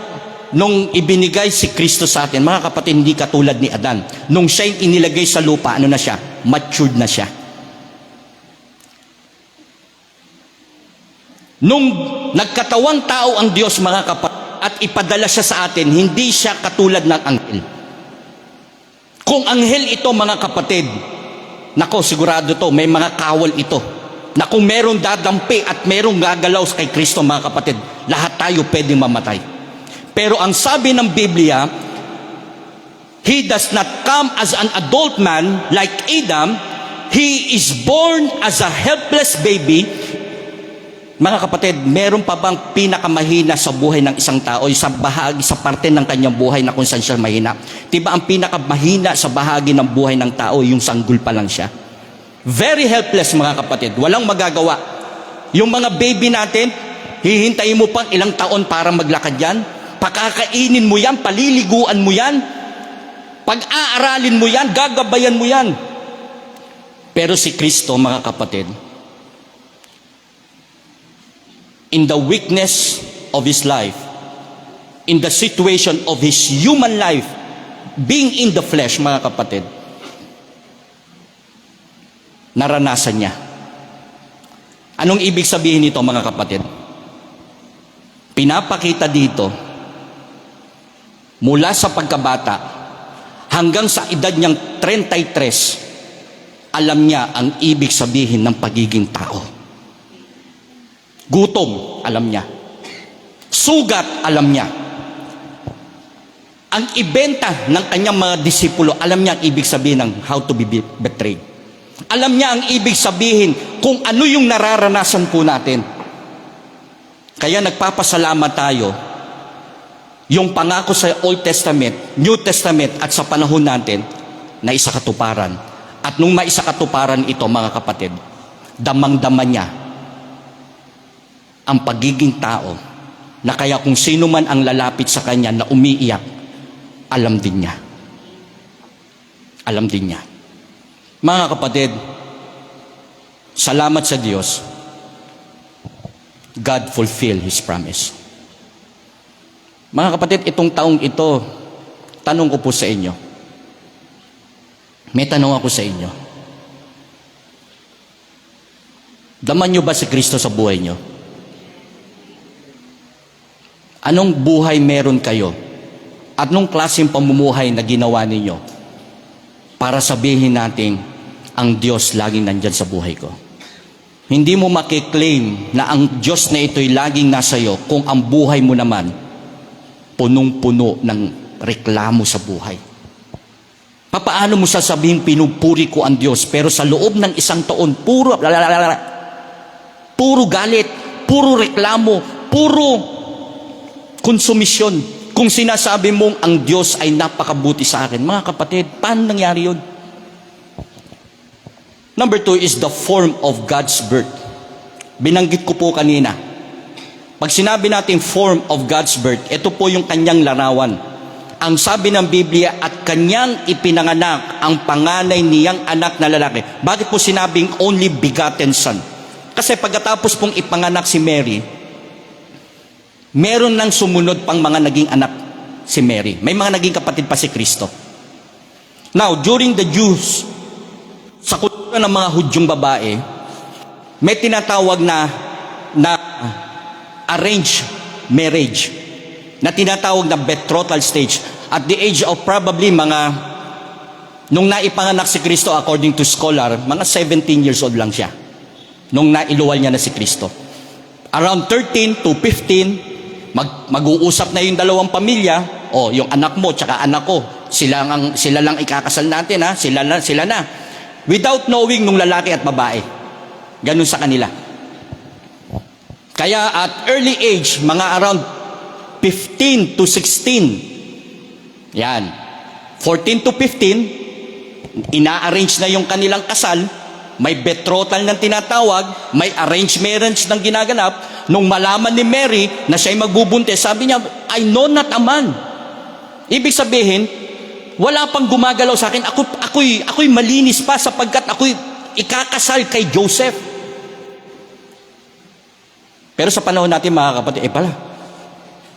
nung ibinigay si Kristo sa atin, mga kapatid, hindi katulad ni Adan. Nung siya'y inilagay sa lupa, ano na siya? Matured na siya. Nung nagkatawang tao ang Diyos, mga kapatid, at ipadala siya sa atin, hindi siya katulad ng anghel. Kung anghel ito, mga kapatid, nako, sigurado to, may mga kawal ito, na kung merong dadampi at merong gagalaw kay Kristo, mga kapatid, lahat tayo pwedeng mamatay. Pero ang sabi ng Biblia, He does not come as an adult man like Adam. He is born as a helpless baby. Mga kapatid, meron pa bang pinakamahina sa buhay ng isang tao, sa bahagi, sa parte ng kanyang buhay na kung saan siya mahina? Diba ang pinakamahina sa bahagi ng buhay ng tao, yung sanggol pa lang siya? Very helpless, mga kapatid. Walang magagawa. Yung mga baby natin, hihintayin mo pang ilang taon para maglakad yan. Pakakainin mo yan, paliliguan mo yan, pag-aaralin mo yan, gagabayan mo yan. Pero si Kristo, mga kapatid, in the weakness of His life, in the situation of His human life, being in the flesh, mga kapatid, naranasan niya. Anong ibig sabihin nito, mga kapatid? Pinapakita dito, mula sa pagkabata hanggang sa edad niyang 33, alam niya ang ibig sabihin ng pagiging tao. Gutom, alam niya. Sugat, alam niya. Ang ibenta ng kanyang mga disipulo, alam niya ang ibig sabihin ng how to be betrayed. Alam niya ang ibig sabihin kung ano yung nararanasan po natin. Kaya nagpapasalamat tayo, yung pangako sa Old Testament, New Testament at sa panahon natin na isakatuparan. At nung maisakatuparan ito, mga kapatid, damang-dama niya ang pagiging tao, na kaya kung sino man ang lalapit sa kanya na umiiyak, alam din niya. Alam din niya. Mga kapatid, salamat sa Diyos, God fulfilled His promise. Mga kapatid, itong taong ito, tanong ko po sa inyo, May tanong ako sa inyo. Daman nyo ba si Kristo sa buhay nyo? Anong buhay meron kayo? At anong klaseng pamumuhay na ginawa ninyo para sabihin natin, ang Diyos laging nandyan sa buhay ko? Hindi mo makiklaim na ang Diyos na ito'y laging nasa iyo kung ang buhay mo naman punong-puno ng reklamo sa buhay. Papaano mo sasabihin pinupuri ko ang Diyos pero sa loob ng isang taon puro galit, puro reklamo, puro konsumisyon? Kung sinasabi mong ang Diyos ay napakabuti sa akin, mga kapatid, paano nangyari yun? Number 2 is the form of God's birth. Binanggit ko po kanina. Pag sinabi natin form of God's birth, ito po yung kanyang larawan. Ang sabi ng Biblia, at kanyang ipinanganak ang panganay niyang anak na lalaki. Bakit po sinabing only begotten son? Kasi pagkatapos pong ipanganak si Mary, meron nang sumunod pang mga naging anak si Mary. May mga naging kapatid pa si Kristo. Now, during the Jews, sa kultura ng mga Hudyong babae, may tinatawag na arranged marriage, na tinatawag na betrothal stage. At the age of probably nung naipanganak si Kristo, according to scholar, mga 17 years old lang siya. Nung nailuwal niya na si Kristo. Around 13 to 15, mag-uusap na yung dalawang pamilya, yung anak mo tsaka anak ko, sila lang ikakasal natin, ha? Sila na. Without knowing nung lalaki at babae. Ganun sa kanila. Kaya at early age, mga around 15 to 16, yan, 14 to 15, ina-arrange na yung kanilang kasal, may betrothal ng tinatawag, may arranged marriage ng ginaganap. Nung malaman ni Mary na siya'y magbubuntis, sabi niya, I know not a man. Ibig sabihin, wala pang gumagalaw sa akin. Ako'y malinis pa sapagkat ako'y ikakasal kay Joseph. Pero sa panahon natin, mga kapatid,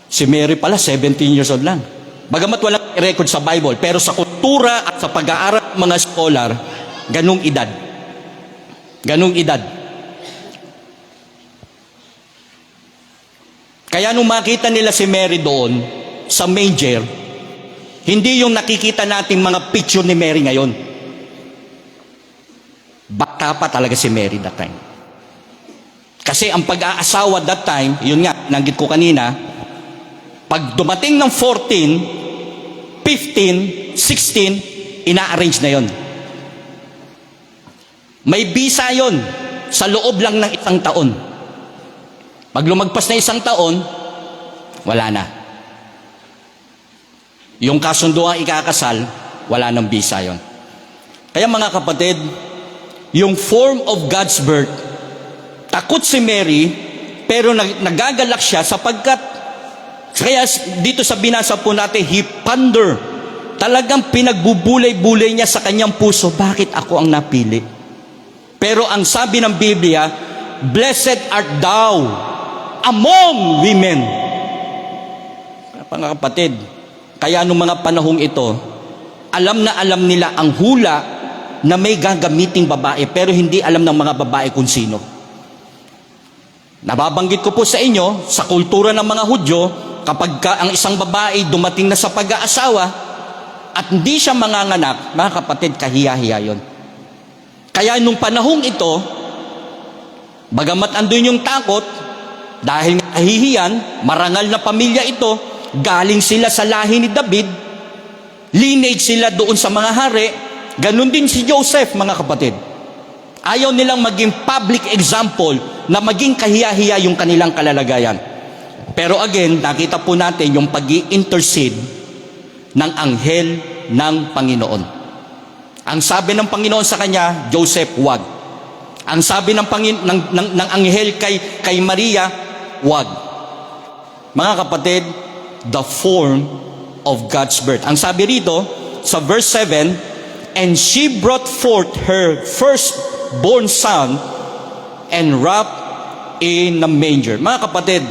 si Mary pala, 17 years old lang. Bagamat walang record sa Bible, pero sa kultura at sa pag-aaral ng mga scholar, ganung edad. Kaya nung makita nila si Mary doon, sa manger, hindi yung nakikita nating mga picture ni Mary ngayon. Bata pa talaga si Mary that time. Kasi ang pag-aasawa that time, yun nga, nanggit ko kanina, pag dumating ng 14, 15, 16, ina-arrange na yon. May visa yon sa loob lang ng isang taon. Pag lumagpas na isang taon, wala na. Yung kasunduang ikakasal, wala nang visa yon. Kaya mga kapatid, yung form of God's birth, takot si Mary, pero nagagalak siya sapagkat, kaya dito sa binasa po natin, he ponder. Talagang pinagbubulay-bulay niya sa kanyang puso, bakit ako ang napili? Pero ang sabi ng Biblia, blessed art thou among women. Mga kapatid, kaya nung mga panahong ito, alam na alam nila ang hula na may gagamiting babae, pero hindi alam ng mga babae kung sino. Nababanggit ko po sa inyo, sa kultura ng mga Hudyo, kapag ang isang babae dumating na sa pag-aasawa at hindi siya manganganak, mga kapatid, kahiya-hiya yun. Kaya nung panahong ito, bagamat andun yung takot, dahil kahihiyan, marangal na pamilya ito, galing sila sa lahi ni David, lineage sila doon sa mga hari, ganun din si Joseph, mga kapatid. Ayaw nilang maging public example na maging kahiya-hiya yung kanilang kalalagayan. Pero again, nakita po natin yung pag-i-intercede ng anghel ng Panginoon. Ang sabi ng Panginoon sa kanya, Joseph, wag. Ang sabi ng anghel kay Maria, wag. Mga kapatid, the form of God's birth. Ang sabi rito, sa verse 7, and she brought forth her firstborn son and wrapped in a manger. Mga kapatid,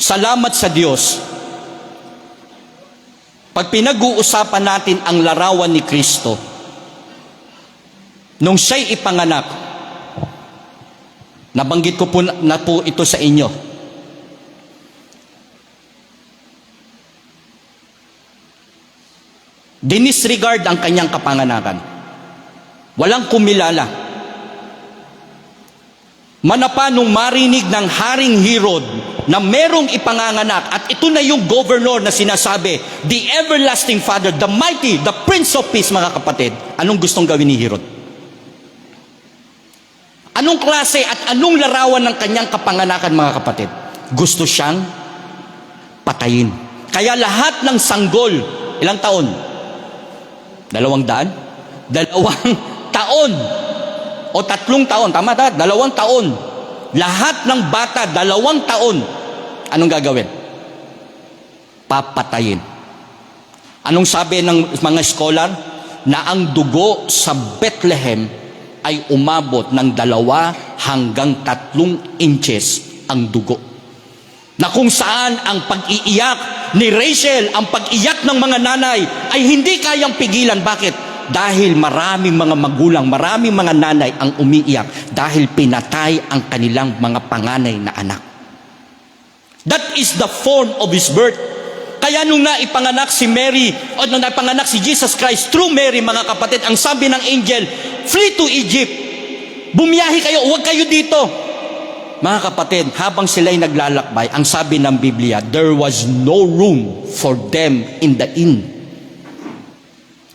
salamat sa Diyos Pag pinag-uusapan natin ang larawan ni Kristo, nung siya'y ipanganak, nabanggit ko po na po ito sa inyo. Dinisregard ang kanyang kapanganakan. Walang kumilala. Manapa nung marinig ng Haring Herod na merong ipanganganak at ito na yung governor na sinasabi, the everlasting Father, the mighty, the Prince of Peace, mga kapatid. Anong gustong gawin ni Herod? Anong klase at anong larawan ng kanyang kapanganakan, mga kapatid? Gusto siyang patayin. Kaya lahat ng sanggol, ilang taon? 200? 2 taon. O 3 taon. Tama ta? 2 taon. Lahat ng bata, 2 taon. Anong gagawin? Papatayin. Anong sabi ng mga scholar? Na ang dugo sa Bethlehem ay umabot ng 2 hanggang 3 inches ang dugo. Na kung saan ang pag-iiyak ni Rachel, ang pag-iyak ng mga nanay ay hindi kayang pigilan. Bakit? Dahil maraming mga magulang, maraming mga nanay ang umiiyak dahil pinatay ang kanilang mga panganay na anak. That is the form of His birth. Kaya nung naipanganak si Mary, o nung naipanganak si Jesus Christ through Mary, mga kapatid, ang sabi ng angel, flee to Egypt. Bumiyahi kayo, huwag kayo dito. Mga kapatid, habang sila'y naglalakbay, ang sabi ng Biblia, there was no room for them in the inn.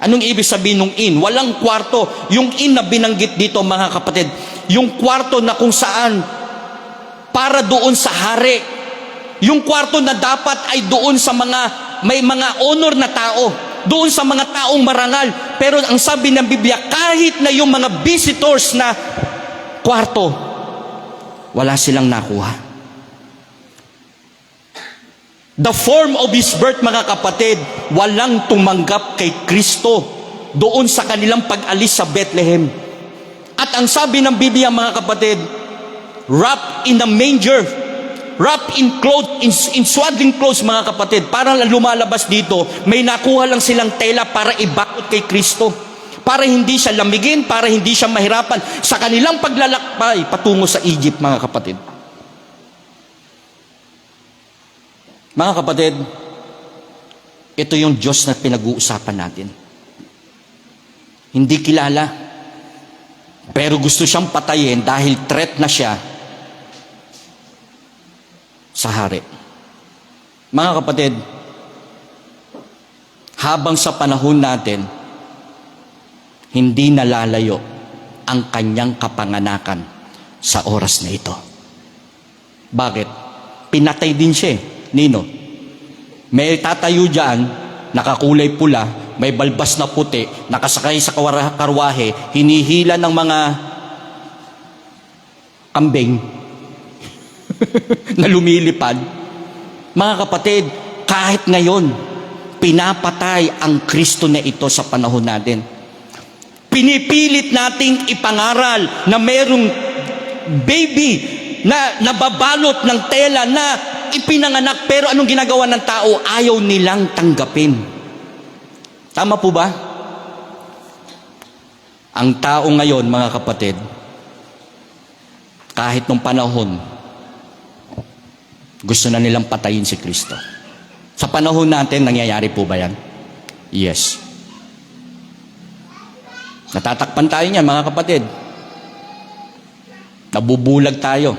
Anong ibig sabihin ng inn? Walang kwarto. Yung inn na binanggit dito, mga kapatid, yung kwarto na kung saan para doon sa hari. Yung kwarto na dapat ay doon sa mga may mga honor na tao, doon sa mga taong marangal. Pero ang sabi ng Biblia, kahit na yung mga visitors na kwarto, wala silang nakuha. The form of His birth, mga kapatid, walang tumanggap kay Kristo doon sa kanilang pag-alis sa Bethlehem. At ang sabi ng Biblia, mga kapatid, wrapped in a manger, wrapped in clothes, in swaddling clothes, mga kapatid. Parang lumalabas dito, may nakuha lang silang tela para ibakot kay Kristo. Para hindi siya lamigin, para hindi siya mahirapan sa kanilang paglalakbay patungo sa Egypt, mga kapatid. Mga kapatid, ito yung Diyos na pinag-uusapan natin. Hindi kilala, pero gusto siyang patayin dahil threat na siya sa hari. Mga kapatid, habang sa panahon natin, hindi nalalayo ang kanyang kapanganakan sa oras na ito. Bakit? Pinatay din siya eh. Nino? May tatayo dyan, nakakulay pula, may balbas na puti, nakasakay sa karwahe, hinihila ng mga kambing na lumilipad. Mga kapatid, kahit ngayon, pinapatay ang Kristo na ito sa panahon natin. Pinipilit nating ipangaral na mayroong baby na nababalot ng tela na ipinanganak, pero anong ginagawa ng tao? Ayaw nilang tanggapin. Tama po ba? Ang tao ngayon, mga kapatid, kahit nung panahon, gusto na nilang patayin si Kristo. Sa panahon natin, nangyayari po ba yan? Yes. Natatakpan tayo niyan, mga kapatid. Nabubulag tayo.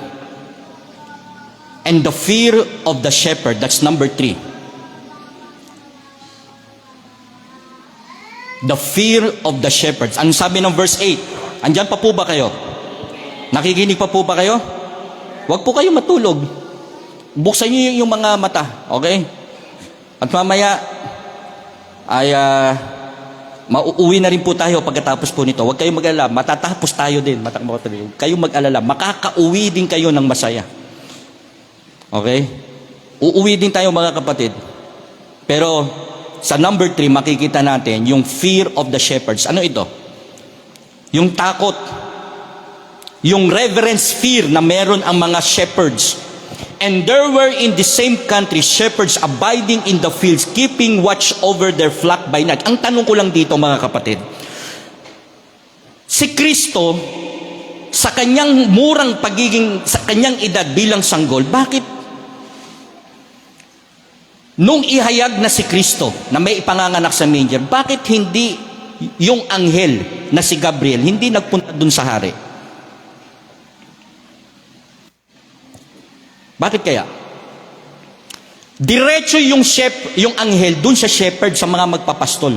And the fear of the shepherd, that's number 3. The fear of the shepherds. Ano sabi ng verse 8? Andyan pa po ba kayo? Nakikinig pa po ba kayo? Huwag po kayo matulog. Buksan niyo yung mga mata, okay? At mamaya ay mauuwi na rin po tayo pagkatapos po nito. Huwag kayong mag-alala, matatapos tayo din. Kayong mag-alala, makakauwi din kayo ng masaya. Okay? Uuwi din tayo, mga kapatid. Pero sa number 3, makikita natin yung fear of the shepherds. Ano ito? Yung takot. Yung reverence fear na meron ang mga shepherds. And there were in the same country shepherds abiding in the fields, keeping watch over their flock by night. Ang tanong ko lang dito mga kapatid, si Kristo, sa kanyang murang pagiging, sa kanyang edad bilang sanggol, bakit nung ihayag na si Kristo na may ipanganganak sa manger, bakit hindi yung anghel na si Gabriel hindi nagpunta dun sa hari? Bakit kaya? Diretso yung anghel dun sa shepherd, sa mga magpapastol.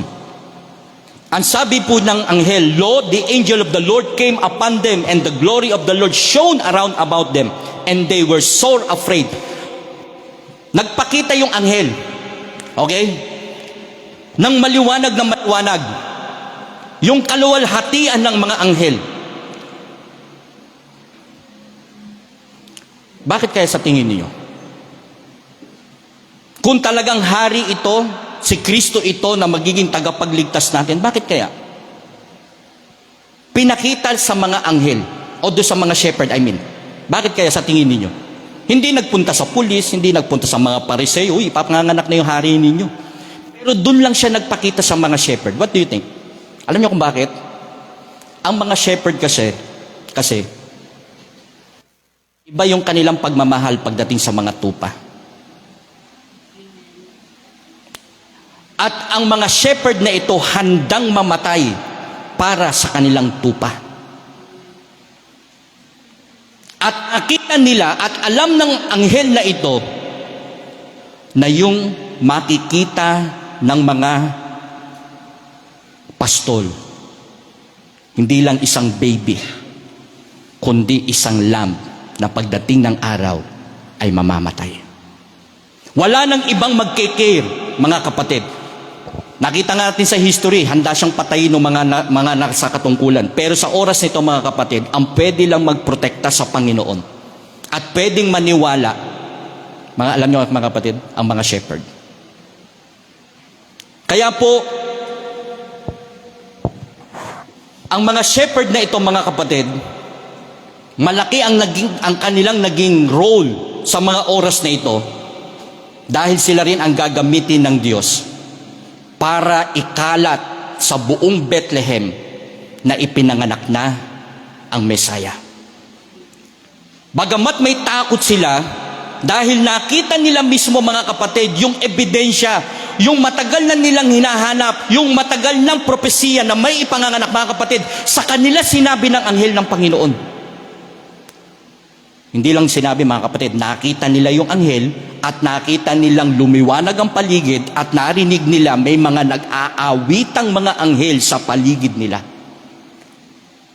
Ang sabi po ng anghel, "Lo, the angel of the Lord came upon them, and the glory of the Lord shone around about them, and they were sore afraid." Nagpakita yung anghel, okay? Nang maliwanag na maliwanag, yung kaluwalhatian ng mga anghel. Bakit kaya sa tingin niyo? Kung talagang hari ito, si Kristo ito na magiging tagapagligtas natin, bakit kaya? Pinakita sa mga anghel, o doon sa mga shepherd, Bakit kaya sa tingin niyo? Hindi nagpunta sa pulis, hindi nagpunta sa mga pariseo, uy, papanganak na yung hari ninyo. Pero doon lang siya nagpakita sa mga shepherd. What do you think? Alam niyo kung bakit? Ang mga shepherd kasi iba yung kanilang pagmamahal pagdating sa mga tupa. At ang mga shepherd na ito handang mamatay para sa kanilang tupa. At nakita nila at alam ng anghel na ito na yung makikita ng mga pastol, hindi lang isang baby, kundi isang lamb na pagdating ng araw ay mamamatay. Wala nang ibang magke-care, mga kapatid. Nakita nga natin sa history, handa siyang patayin ng mga nasa katungkulan. Pero sa oras nito mga kapatid, ang pwede lang magprotekta sa Panginoon at pwedeng maniwala, alam niyo mga kapatid, ang mga shepherd. Kaya po, ang mga shepherd na ito mga kapatid, malaki ang kanilang naging role sa mga oras na ito dahil sila rin ang gagamitin ng Diyos para ikalat sa buong Bethlehem na ipinanganak na ang Mesaya. Bagamat may takot sila dahil nakita nila mismo mga kapatid yung ebidensya, yung matagal na nilang hinahanap, yung matagal ng propesiya na may ipanganganak mga kapatid, sa kanila sinabi ng anghel ng Panginoon. Hindi lang sinabi mga kapatid, nakita nila yung anghel at nakita nilang lumiwanag ang paligid at narinig nila may mga nag-aawitang mga anghel sa paligid nila.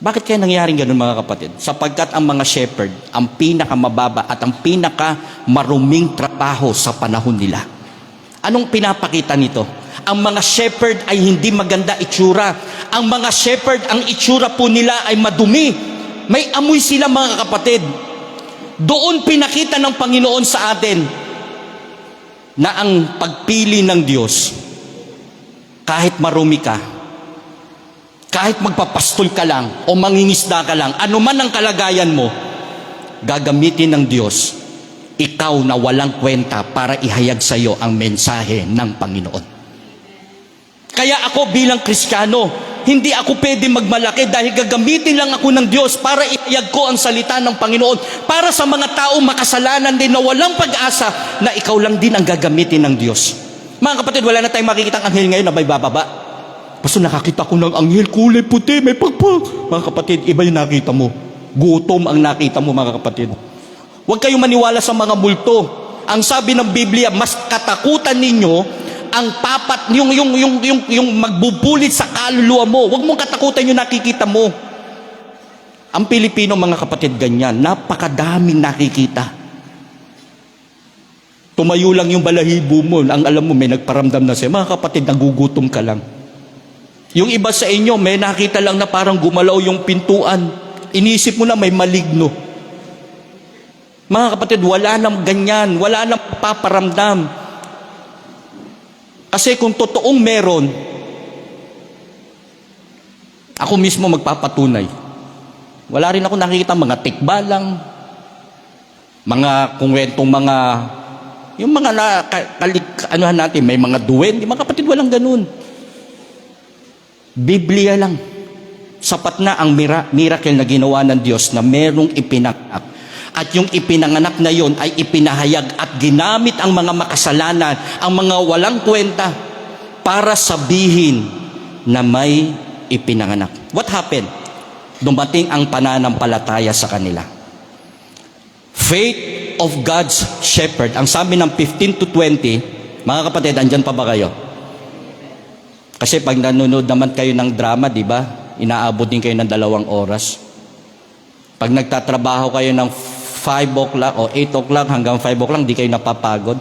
Bakit kaya nangyaring ganun mga kapatid? Sapagkat ang mga shepherd, ang pinakamababa at ang pinakamaruming trabaho sa panahon nila. Anong pinapakita nito? Ang mga shepherd ay hindi maganda itsura. Ang mga shepherd, ang itsura po nila ay madumi. May amoy sila mga kapatid. Doon pinakita ng Panginoon sa atin na ang pagpili ng Diyos, kahit marumi ka, kahit magpapastol ka lang o mangingisda ka lang, anuman ang kalagayan mo, gagamitin ng Diyos ikaw na walang kwenta para ihayag sa iyo ang mensahe ng Panginoon. Kaya ako bilang Kristiyano, hindi ako pwede magmalaki dahil gagamitin lang ako ng Diyos para ihayag ko ang salita ng Panginoon para sa mga taong makasalanan din na walang pag-asa na ikaw lang din ang gagamitin ng Diyos. Mga kapatid, wala na tayong makikita ang anghel ngayon na may bababa. Basta nakakita ko ng anghel, kulay puti, may pagpag. Mga kapatid, iba yung nakita mo. Gutom ang nakita mo mga kapatid. Huwag kayong maniwala sa mga multo. Ang sabi ng Biblia, mas katakutan ninyo ang papat, yung magbubulit sa kaluluwa mo. Huwag mong katakutan yung nakikita mo. Ang Pilipino mga kapatid ganyan, napakadaming nakikita. Tumayo lang yung balahibo mo, ang alam mo may nagparamdam na siya. Mga kapatid, nagugutom ka lang. Yung iba sa inyo, may nakita lang na parang gumalaw yung pintuan. Inisip mo na may maligno. Mga kapatid, wala nang ganyan, wala nang paparamdam. Kasi kung totoong meron, ako mismo magpapatunay. Wala rin ako nakikita mga tikbalang, mga kungwentong mga, yung mga anuhan natin, may mga duwende, mga kapatid, walang ganun. Biblia lang. Sapat na ang miracle na ginawa ng Diyos na merong ipinanganak. At yung ipinanganak na yon ay ipinahayag at ginamit ang mga makasalanan, ang mga walang kwenta, para sabihin na may ipinanganak. What happened? Dumating ang pananampalataya sa kanila. Faith of God's shepherd. Ang sabi ng 15 to 20, mga kapatid, andyan pa ba kayo? Kasi pag nanonood naman kayo ng drama, di ba? Inaabot din kayo ng 2 oras. Pag nagtatrabaho kayo ng 5 o'clock o 8 o'clock hanggang 5 o'clock, di kayo napapagod.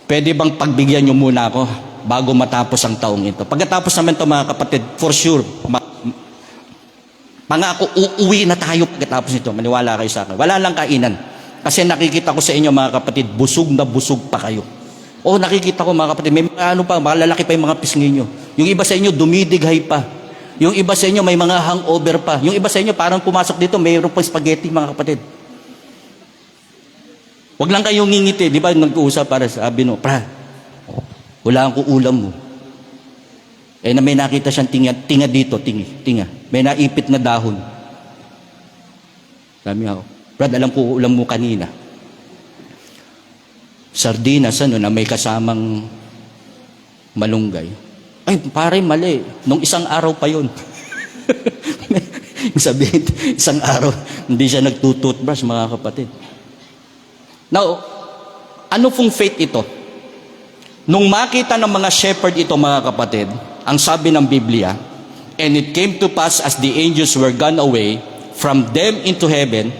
Pwede bang pagbigyan nyo muna ako bago matapos ang taong ito? Pagkatapos naman ito, mga kapatid, for sure, pangako, uuwi na tayo pagkatapos nito. Maniwala kayo sa akin. Wala lang kainan. Kasi nakikita ko sa inyo, mga kapatid, busog na busog pa kayo. O nakikita ko, mga kapatid, may mga ano pa, malalaki pa yung mga pisngi nyo. Yung iba sa inyo, dumidighay pa. Yung iba sa inyo, may mga hangover pa. Yung iba sa inyo, parang pumasok dito, mayroon pa spaghetti, mga kapatid. Huwag lang kayong ngingiti. Di ba nag-uusap para sabi no, pra, wala akong ulam mo. Na may nakita siyang tinga dito, tinga. May naipit na dahon. Sabi ako, Brad, alam ko ulam mo kanina. Sardinas, na may kasamang malunggay. Ay, pare, mali. Nung isang araw pa yun. Sabihin, isang araw, hindi siya nagtututbrush, mga kapatid. Now, ano pong faith ito? Nung makita ng mga shepherd ito, mga kapatid, ang sabi ng Biblia, and it came to pass as the angels were gone away from them into heaven,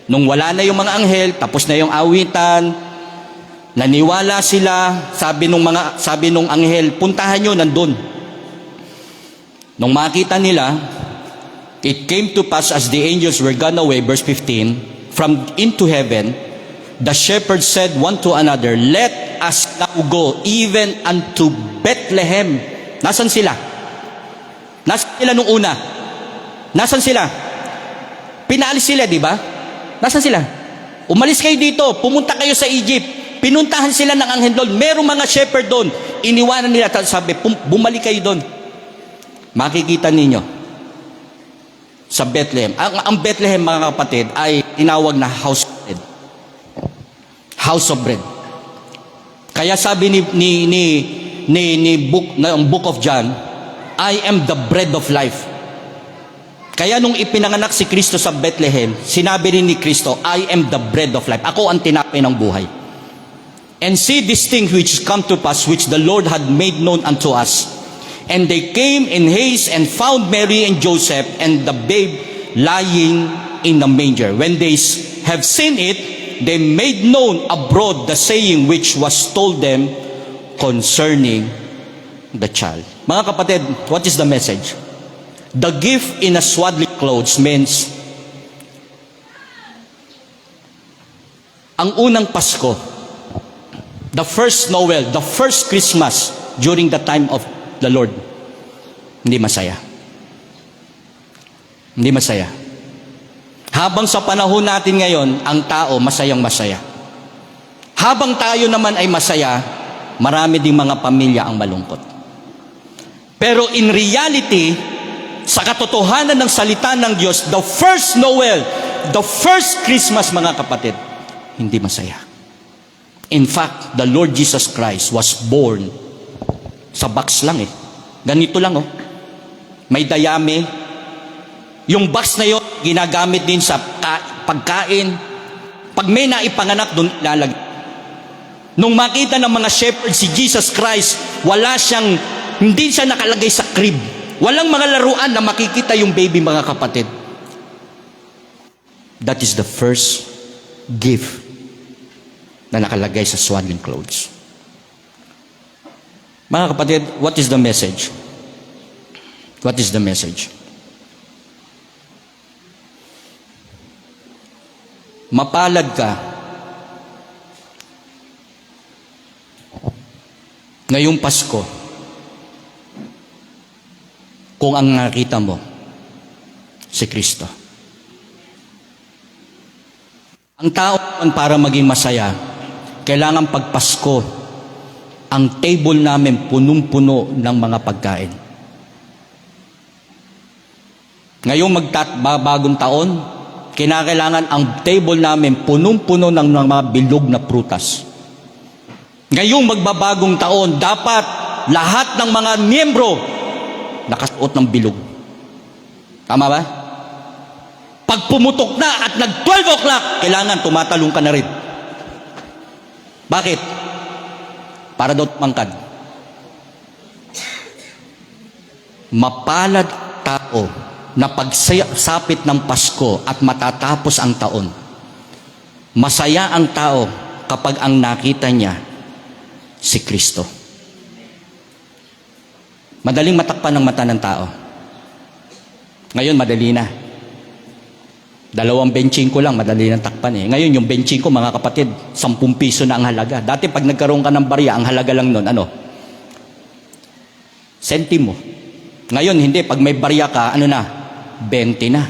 nung wala na yung mga anghel, tapos na yung awitan, naniwala sila, sabi nung anghel, puntahan nyo, nandun. Nung makita nila, it came to pass as the angels were gone away, verse 15, from into heaven, the shepherds said one to another, let us now go even unto Bethlehem. Nasaan sila? Nasaan sila nung una? Nasaan sila? Pinaalis sila, di ba? Nasaan sila? Umalis kayo dito, pumunta kayo sa Egypt. Pinuntahan sila ng anghel doon. Merong mga shepherd doon. Iniwanan nila, sabi, bumalik kayo doon. Makikita ninyo sa Bethlehem. Ang Bethlehem, mga kapatid, ay tinawag na house of bread. House of bread. Kaya sabi ng Book of John, I am the bread of life. Kaya nung ipinanganak si Kristo sa Bethlehem, sinabi rin ni Kristo, I am the bread of life. Ako ang tinapay ng buhay. And see this thing which come to pass, which the Lord had made known unto us. And they came in haste and found Mary and Joseph and the babe lying in the manger. When they have seen it, they made known abroad the saying which was told them concerning the child. Mga kapatid, what is the message? The gift in a swaddling clothes means ang unang Pasko, the first Noel, the first Christmas during the time of the Lord, hindi masaya. Hindi masaya. Habang sa panahon natin ngayon, ang tao masayang masaya. Habang tayo naman ay masaya, marami ding mga pamilya ang malungkot. Pero in reality, sa katotohanan ng salita ng Diyos, the first Noel, the first Christmas, mga kapatid, hindi masaya. In fact, the Lord Jesus Christ was born sa box lang eh. Ganito lang oh. May dayami. Yung box na yun, ginagamit din sa pagkain. Pag may naipanganak, doon ilalagay. Nung makita ng mga shepherds si Jesus Christ, hindi siya nakalagay sa crib. Walang mga laruan na makikita yung baby, mga kapatid. That is the first gift na nakalagay sa swaddling clothes. Mga kapatid, what is the message? What is the message? Mapalad ka ngayong Pasko kung ang nakita mo si Kristo. Ang Ang tao para maging masaya, kailangan pagpasko, ang table namin punong-puno ng mga pagkain. Ngayong bagong taon, kinakailangan ang table namin punong-puno ng mga bilog na prutas. Ngayong magbabagong taon, dapat lahat ng mga miyembro nakasuot ng bilog. Tama ba? Pag pumutok na at nag-12 o'clock, kailangan tumatalong ka na rin. Bakit? Para daw tumangkad. Mapalad tao na pagsapit ng Pasko at matatapos ang taon. Masaya ang tao kapag ang nakita niya si Kristo. Madaling matakpan ng mata ng tao. Ngayon, madali na. 2.25 lang, madali nang takpan eh. Ngayon, yung 25, mga kapatid, 10 piso na ang halaga. Dati, pag nagkaroon ka ng barya, ang halaga lang nun, ano? Sentimo. Ngayon, hindi. Pag may barya ka, ano na? 20 na.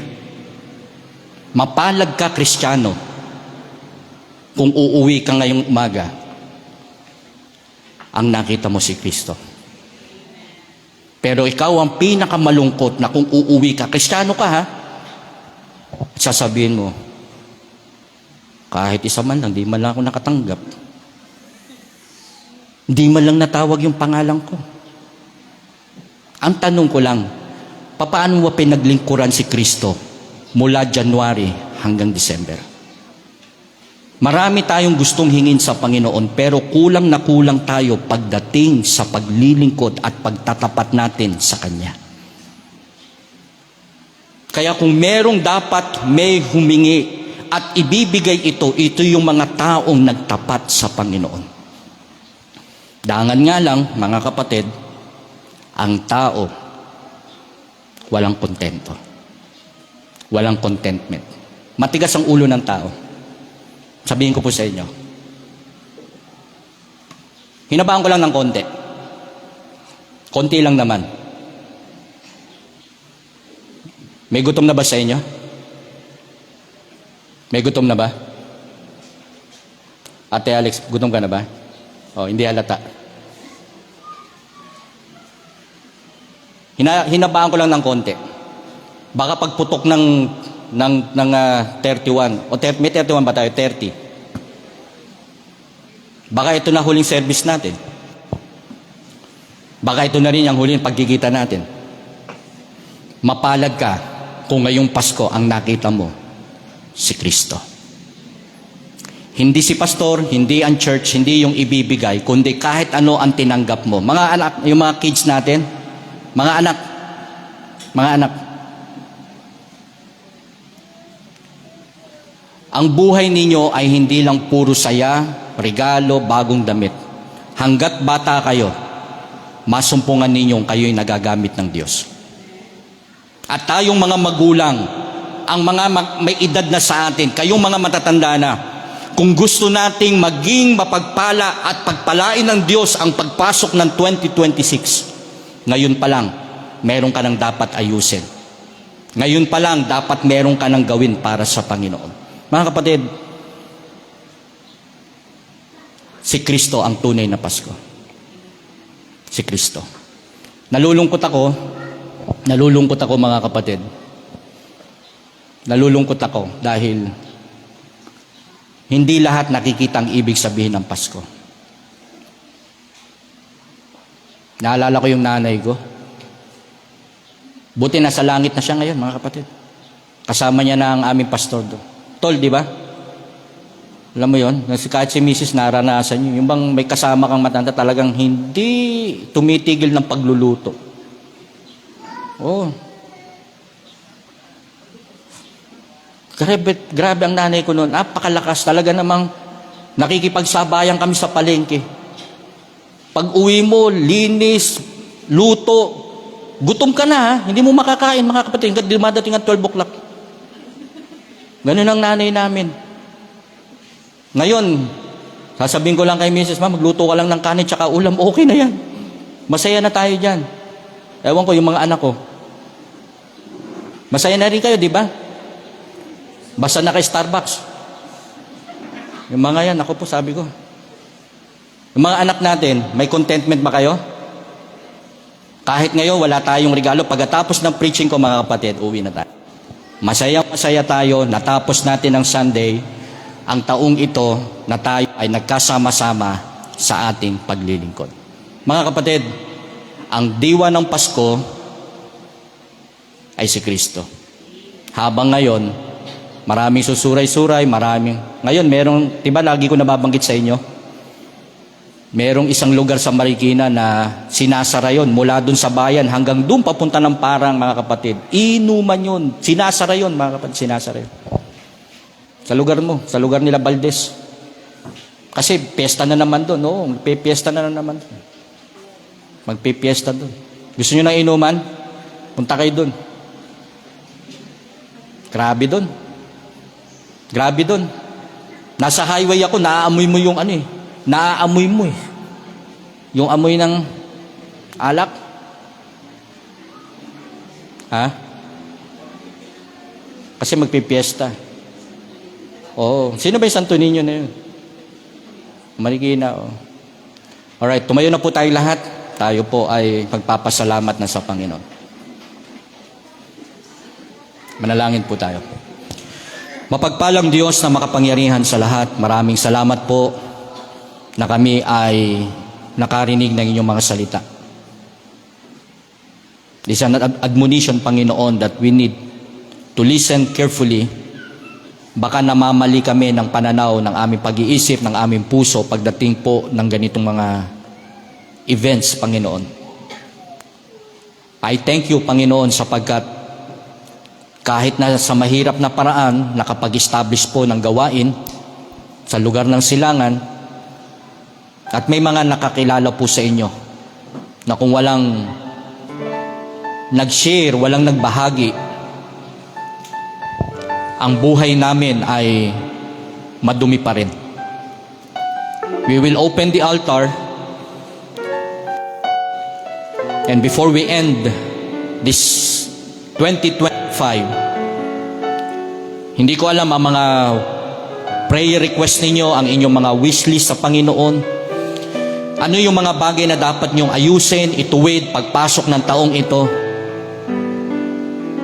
Mapalad ka, Kristiyano, kung uuwi ka ngayong umaga, ang nakita mo si Kristo. Pero ikaw ang pinakamalungkot na kung uuwi ka, Kristiyano ka ha, at sasabihin mo, kahit isa man lang, di man lang ako nakatanggap. Di man lang natawag yung pangalan ko. Ang tanong ko lang, paano mo pinaglingkuran si Kristo mula January hanggang December? Marami tayong gustong hingin sa Panginoon, pero kulang na kulang tayo pagdating sa paglilingkod at pagtatapat natin sa Kanya. Kaya kung merong dapat may humingi at ibibigay ito yung mga taong nagtapat sa Panginoon. Dangan nga lang, mga kapatid, ang tao walang kontento. Walang contentment. Matigas ang ulo ng tao. Sabihin ko po sa inyo. Hinabaan ko lang ng konti. Konti lang naman. May gutom na ba sa inyo? May gutom na ba? Ate Alex, gutom ka na ba? O, hindi halata. Hinabaan ko lang ng konti. Baka pagputok ng 31, o may 31 ba tayo? 30. Baka ito na huling service natin. Baka ito na rin ang huling pagkikita natin. Mapalad ka kung ngayong Pasko ang nakita mo si Kristo. Hindi si pastor, hindi ang church, hindi yung ibibigay, kundi kahit ano ang tinanggap mo. Mga anak, yung mga kids natin, mga anak, ang buhay ninyo ay hindi lang puro saya, regalo, bagong damit. Hanggat bata kayo, masumpungan ninyong kayo'y nagagamit ng Diyos. At tayong mga magulang, ang mga may edad na sa atin, kayong mga matatanda na, kung gusto nating maging mapagpala at pagpalain ng Diyos ang pagpasok ng 2026, ngayon pa lang, meron ka nang dapat ayusin. Ngayon pa lang, dapat meron ka nang gawin para sa Panginoon. Mga kapatid, si Kristo ang tunay na Pasko. Si Kristo. Nalulungkot ako mga kapatid. Nalulungkot ako dahil hindi lahat nakikita ang ibig sabihin ng Pasko. Naalala ko yung nanay ko. Buti nasa langit na siya ngayon mga kapatid. Kasama niya na ang aming pastor doon. Tol, di ba? Alam mo yun? Kahit si Mrs. naranasan yun. Yung bang may kasama kang matanda talagang hindi tumitigil ng pagluluto. Oh. Grabe ang nanay ko noon. Napakalakas talaga namang nakikipagsabayan kami sa palengke. Pag uwi mo, linis, luto, gutom ka na ha. Hindi mo makakain mga kapatid. Hanggang dumadating ang 12 o'clock. Ganun ang nanay namin. Ngayon, sasabihin ko lang kay Mrs. Ma, magluto ka lang ng kanin tsaka ulam, okay na yan. Masaya na tayo dyan. Ewan ko yung mga anak ko. Masaya na rin kayo, di ba? Basta na kay Starbucks. Yung mga yan, ako po sabi ko. Yung mga anak natin, may contentment ba kayo? Kahit ngayon wala tayong regalo, pagkatapos ng preaching ko mga kapatid, uwi na tayo. Masaya tayo, natapos natin ang Sunday, ang taong ito na tayo ay nagkasama-sama sa ating paglilingkod. Mga kapatid, ang diwa ng Pasko ay si Kristo. Habang ngayon, maraming susuray-suray, ngayon merong, diba lagi ko nababanggit sa inyo, merong isang lugar sa Marikina na sinasara yun, mula dun sa bayan hanggang dun papunta ng Parang, mga kapatid. Inuman yun, sinasara yun, mga kapatid, sinasara yun. Sa lugar mo, sa lugar nila Valdez. Kasi piyesta na naman dun, oo, magpipiesta na naman dun. Magpipiesta dun. Gusto nyo ng inuman? Punta kayo dun. Grabe dun. Grabe dun. Nasa highway ako, naaamoy mo yung ano eh. Naaamoy mo eh. Yung amoy ng alak. Ha? Kasi magpipiesta. Oo. Sino ba yung Santo Niño na yun? Marikina, oh. Alright, tumayo na po tayo lahat. Tayo po ay magpapasalamat na sa Panginoon. Manalangin po tayo. Mapagpalang Diyos na makapangyarihan sa lahat, maraming salamat po na kami ay nakarinig ng inyong mga salita. This is an admonition, Panginoon, that we need to listen carefully. Baka namamali kami ng pananaw ng aming pag-iisip, ng aming puso pagdating po ng ganitong mga events, Panginoon. I thank you, Panginoon, sapagkat kahit na sa mahirap na paraan, nakapag-establish po ng gawain sa lugar ng silangan, at may mga nakakilala po sa inyo na kung walang nag-share, walang nagbahagi, ang buhay namin ay madumi pa rin. We will open the altar, and before we end this 2025, hindi ko alam ang mga prayer request ninyo, ang inyong mga wish list sa Panginoon. Ano yung mga bagay na dapat nyong ayusin, ituwid, pagpasok ng taong ito?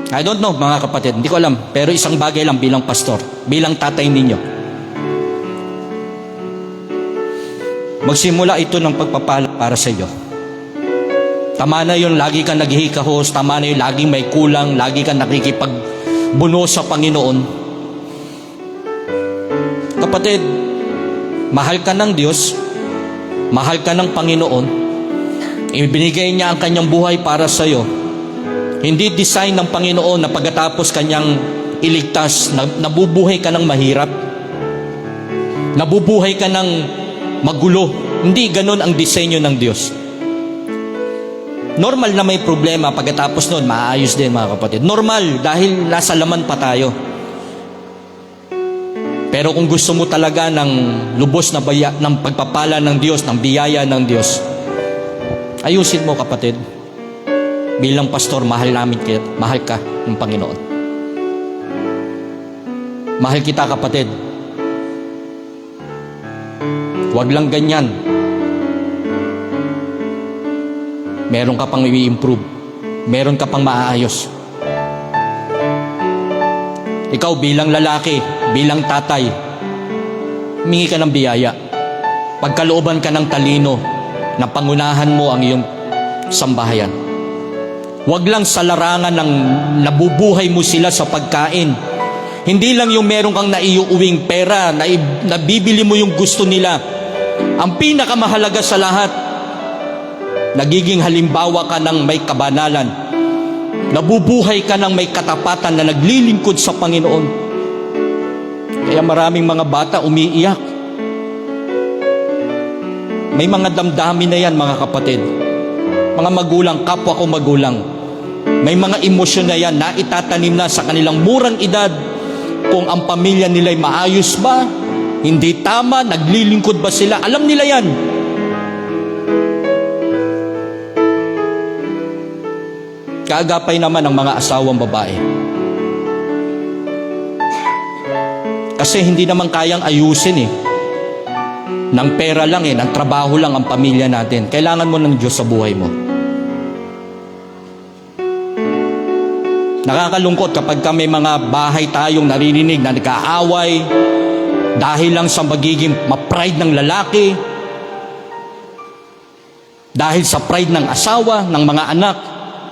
I don't know, mga kapatid, hindi ko alam. Pero isang bagay lang bilang pastor, bilang tatay ninyo. Magsimula ito ng pagpapala para sa iyo. Tama na yun, lagi kang naghihikahos, tama na yun, laging may kulang, lagi kang nakikipagbuno sa Panginoon. Kapatid, mahal ka ng Diyos, mahal ka ng Panginoon, ibinigay niya ang kanyang buhay para sa iyo. Hindi design ng Panginoon na pagkatapos kanyang iligtas, nabubuhay ka ng mahirap, nabubuhay ka ng magulo. Hindi ganon ang disenyo ng Diyos. Normal na may problema, pagkatapos nun, maayos din, mga kapatid. Normal, dahil nasa laman pa tayo. Pero kung gusto mo talaga ng lubos na ng pagpapala ng Diyos, ng biyaya ng Diyos, ayusin mo, kapatid. Bilang pastor, mahal ka ng Panginoon. Mahal kita, kapatid. Huwag lang ganyan. Meron ka pang i-improve. Meron ka pang maaayos. Ikaw bilang lalaki, bilang tatay, humingi ka ng biyaya. Pagkalooban ka ng talino na pangunahan mo ang iyong sambahayan. Huwag lang sa larangan ng nabubuhay mo sila sa pagkain. Hindi lang yung meron kang naiuwing pera, nabibili mo yung gusto nila. Ang pinakamahalaga sa lahat, nagiging halimbawa ka ng may kabanalan. Nabubuhay ka ng may katapatan na naglilingkod sa Panginoon. Kaya maraming mga bata umiiyak. May mga damdamin na yan, mga kapatid. Mga magulang, kapwa ko magulang. May mga emosyon na yan na itatanim na sa kanilang murang edad kung ang pamilya nila'y maayos ba, hindi tama, naglilingkod ba sila. Alam nila yan. Kaagapay naman ang mga asawang babae. Kasi hindi naman kayang ayusin eh. ng pera lang ng trabaho lang ang pamilya natin. Kailangan mo ng Diyos sa buhay mo. Nakakalungkot kapag may mga bahay tayong naririnig na nag-aaway dahil lang sa magiging ma-pride ng lalaki, dahil sa pride ng asawa, ng mga anak.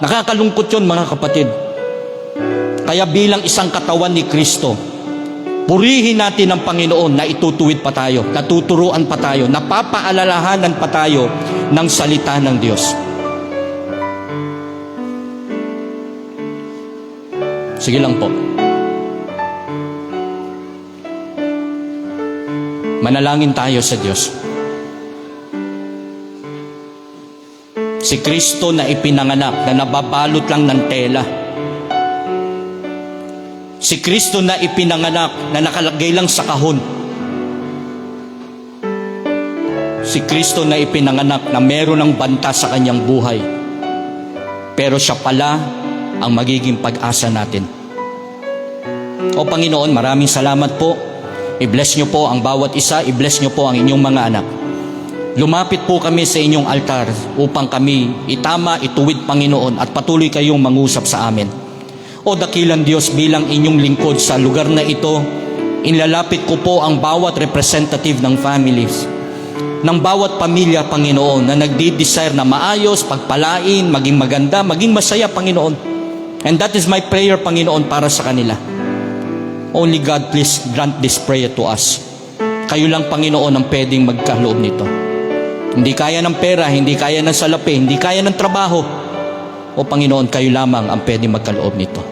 Nakakalungkot yun, mga kapatid. Kaya bilang isang katawan ni Kristo, purihin natin ang Panginoon na itutuwid pa tayo, natuturuan pa tayo, napapaalalahanan pa tayo ng salita ng Diyos. Sige lang po. Manalangin tayo sa Diyos. Si Kristo na ipinanganak, na nababalot lang ng tela. Si Kristo na ipinanganak, na nakalagay lang sa kahon. Si Kristo na ipinanganak, na meron ng banta sa kanyang buhay. Pero siya pala ang magiging pag-asa natin. O Panginoon, maraming salamat po. I-bless niyo po ang bawat isa, i-bless niyo po ang inyong mga anak. Lumapit po kami sa inyong altar upang kami itama, ituwid, Panginoon, at patuloy kayong mangusap sa amin. O dakilang Diyos, bilang inyong lingkod sa lugar na ito, inlalapit ko po ang bawat representative ng families, ng bawat pamilya, Panginoon, na nagdi-desire na maayos, pagpalain, maging maganda, maging masaya, Panginoon. And that is my prayer, Panginoon, para sa kanila. Only God, please grant this prayer to us. Kayo lang, Panginoon, ang pwedeng magkaloob nito. Hindi kaya ng pera, hindi kaya ng salapi, hindi kaya ng trabaho. O Panginoon, kayo lamang ang pwedeng magkaloob nito.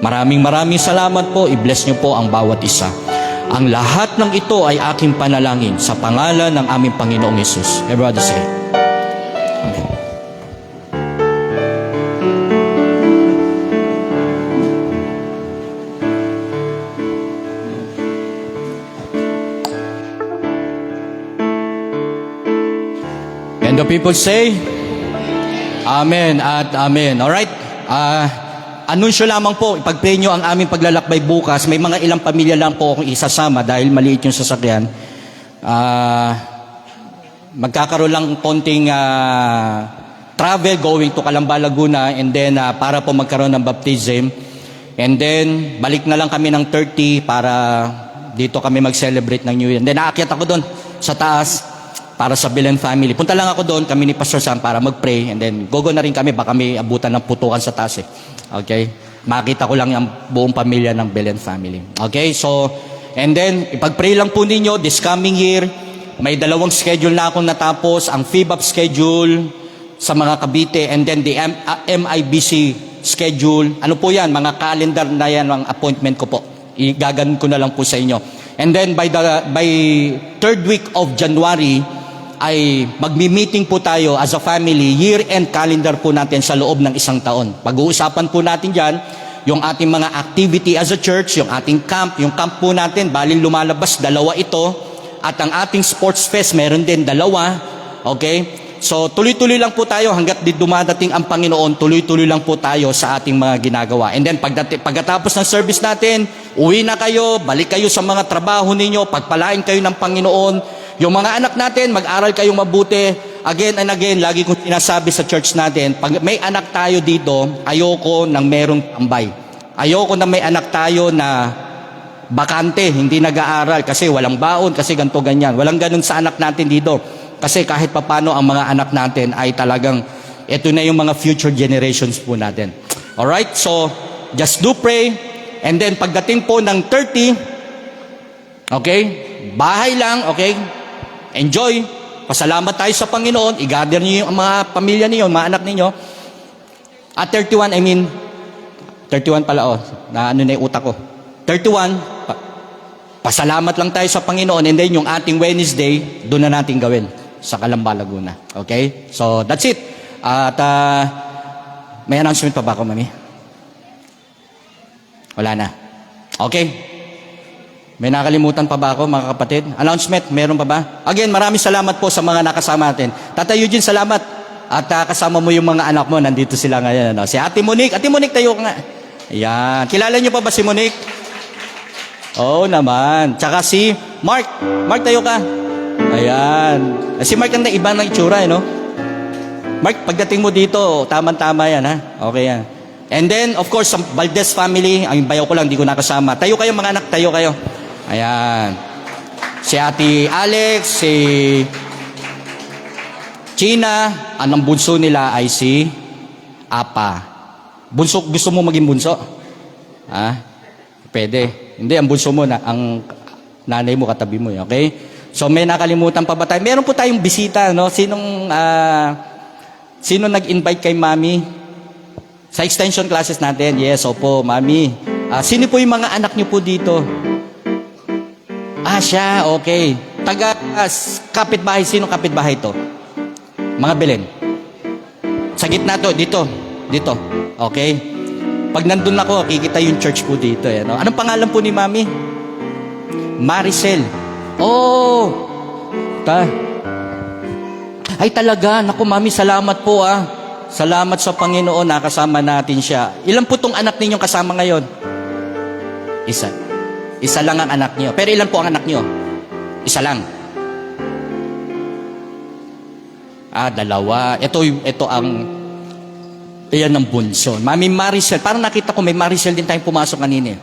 Maraming salamat po. I-bless niyo po ang bawat isa. Ang lahat ng ito ay aking panalangin sa pangalan ng aming Panginoong Yesus. Everybody say, Amen. And the people say, Amen at Amen. Alright? Anunsyo lamang po, ipag-pray nyo ang aming paglalakbay bukas. May mga ilang pamilya lang po akong isasama dahil maliit yung sasakyan. Magkakaroon lang konting travel going to Calamba, Laguna, and then para po magkaroon ng baptism. And then, balik na lang kami ng 30 para dito kami mag-celebrate ng New Year. And then, aakyat ako doon sa taas para sa Belen family. Punta lang ako doon, kami ni Pastor Sam, para mag-pray. And then, gogo na rin kami, baka may abutan ng putukan sa taas Okay? Makita ko lang ang buong pamilya ng Belen family. Okay? So, and then, ipag-pray lang po ninyo, this coming year, may 2 schedule na akong natapos, ang FIBAP schedule sa mga Cavite, and then the MIBC schedule. Ano po yan? Mga calendar na yan, ang appointment ko po. Igaganon ko na lang po sa inyo. And then, by 3rd week of January, ay magmi-meeting po tayo as a family, year-end calendar po natin sa loob ng isang taon. Pag-uusapan po natin dyan, yung ating mga activity as a church, yung ating camp, yung camp po natin, baling lumalabas, 2 ito, at ang ating sports fest, meron din 2, okay? So, tuloy-tuloy lang po tayo hanggat di dumadating ang Panginoon, tuloy-tuloy lang po tayo sa ating mga ginagawa. And then, pagkatapos ng service natin, uwi na kayo, balik kayo sa mga trabaho ninyo, pagpalain kayo ng Panginoon. Yung mga anak natin, mag-aral kayong mabuti. Again and again, lagi kong sinasabi sa church natin, pag may anak tayo dito, ayoko nang merong tambay. Ayoko na may anak tayo na bakante, hindi nag-aaral kasi walang baon, kasi ganito ganyan. Walang ganun sa anak natin dito. Kasi kahit papano ang mga anak natin ay talagang, ito na yung mga future generations po natin. Alright? So, just do pray. And then, pagdating po ng 30, okay? Bahay lang, okay? Enjoy. Pasalamat tayo sa Panginoon. I-gather niyo yung mga pamilya niyo, mga anak niyo. At 31, 31 pala, na ano na yung utak ko. 31, pasalamat lang tayo sa Panginoon. And then, yung ating Wednesday, doon na natin gawin sa Calamba, Laguna. Okay? So, that's it. At, may announcement pa ba ako, Mami? Wala na. Okay? May nakalimutan pa ba ako, mga kapatid? Announcement, meron pa ba? Again, maraming salamat po sa mga nakasama natin. Tatay Eugene, salamat. At kasama mo yung mga anak mo, nandito sila ngayon. Si Ate Monique. Ate Monique, tayo ka nga. Ayan. Kilala niyo pa ba si Monique? Oo naman. Tsaka si Mark. Mark, tayo ka. Ayan. Si Mark ang iba ng itsura, no? Mark, pagdating mo dito, tama-tama yan, ha? Okay yan. And then, of course, sa Valdez family, ang bayaw ko lang, di ko nakasama. Tayo kayo, mga anak, tayo kayo. Ayan. Si Ate Alex, si China, anong bunso nila ay si Apa. Bunso, gusto mo maging bunso? Ha? Pwede. Hindi, ang bunso mo, ang nanay mo, katabi mo, okay? So, may nakalimutan pa ba tayo? Meron po tayong bisita, no? Sino nag-invite kay Mami? Sa extension classes natin, yes, opo, Mami. Sino po yung mga anak niyo po dito? Siya, okay. Kapitbahay, sino kapitbahay to? Mga Belen. Sa gitna to, dito. Okay? Pag nandun ako, kikita yung church po dito. No? Anong pangalan po ni Mami? Maricel. Oh! Ay talaga, naku Mami, salamat po Salamat sa Panginoon, nakasama natin siya. Ilan po tong anak ninyong kasama ngayon? Isa. Isa lang ang anak niyo. Pero ilan po ang anak niyo? Isa lang. Dalawa. Iyan ang bunso. Mami Maricel. Parang nakita ko may Maricel din tayong pumasok kanina.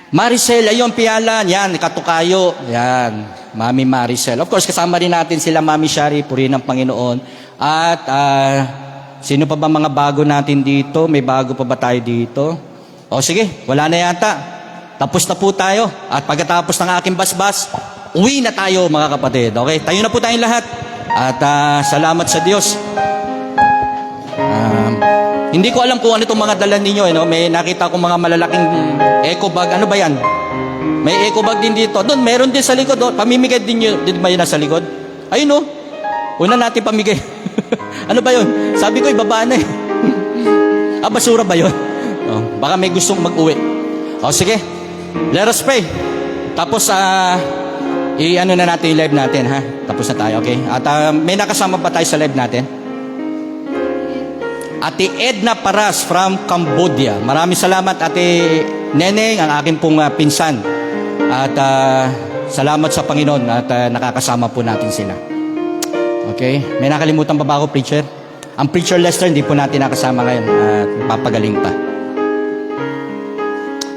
Maricel, ayun, piyalan. Yan, katukayo. Yan, Mami Maricel. Of course, kasama rin natin sila, Mami Shari, purihin ng Panginoon. At, sino pa ba mga bago natin dito? May bago pa ba tayo dito? O sige, wala na yata. Tapos na po tayo. At pagkatapos ng aking basbas, uwi na tayo mga kapatid. Okay, tayo na po tayong lahat. At salamat sa Diyos. Hindi ko alam kung ano itong mga dala ninyo. May nakita akong mga malalaking eco bag. Ano ba yan? May eco bag din dito. Doon, meron din sa likod. Pamimigay din ba yun nasa likod? Ayun o. Una natin pamigay. Ano ba yun? Sabi ko, ibaba na basura ba yun? Baka may gustong mag-uwi. Sige. Let us pray. Tapos, i-ano na natin yung live natin, ha? Tapos na tayo, okay? At may nakasama pa tayo sa live natin. Ate Edna Paras from Cambodia. Maraming salamat, Ate Neneng, ang aking pong pinsan. At salamat sa Panginoon at nakakasama po natin sila. Okay? May nakalimutan pa ba ako, preacher? Ang preacher Lester, hindi po natin nakasama ngayon at papagaling pa.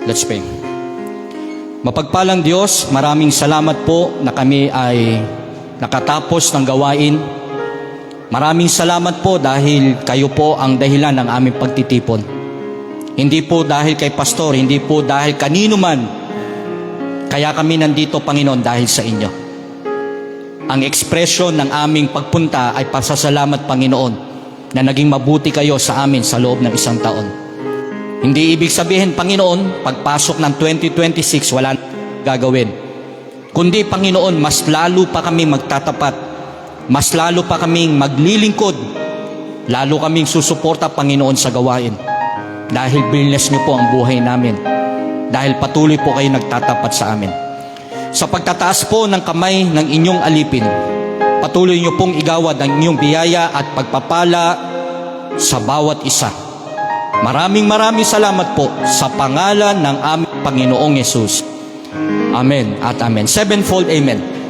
Let's pray. Mapagpalang Diyos, maraming salamat po na kami ay nakatapos ng gawain. Maraming salamat po dahil kayo po ang dahilan ng aming pagtitipon. Hindi po dahil kay pastor, hindi po dahil kanino man. Kaya kami nandito, Panginoon, dahil sa inyo. Ang ekspresyon ng aming pagpunta ay pasasalamat, Panginoon, na naging mabuti kayo sa amin sa loob ng isang taon. Hindi ibig sabihin, Panginoon, pagpasok ng 2026, wala gagawin. Kundi, Panginoon, mas lalo pa kami magtatapat. Mas lalo pa kaming maglilingkod. Lalo kaming susuporta, Panginoon, sa gawain. Dahil bless niyo po ang buhay namin. Dahil patuloy po kayo nagtatapat sa amin. Sa pagtataas po ng kamay ng inyong alipin, patuloy niyo pong igawad ang inyong biyaya at pagpapala sa bawat isa. Maraming salamat po sa pangalan ng aming Panginoong Yesus. Amen at amen. Sevenfold amen.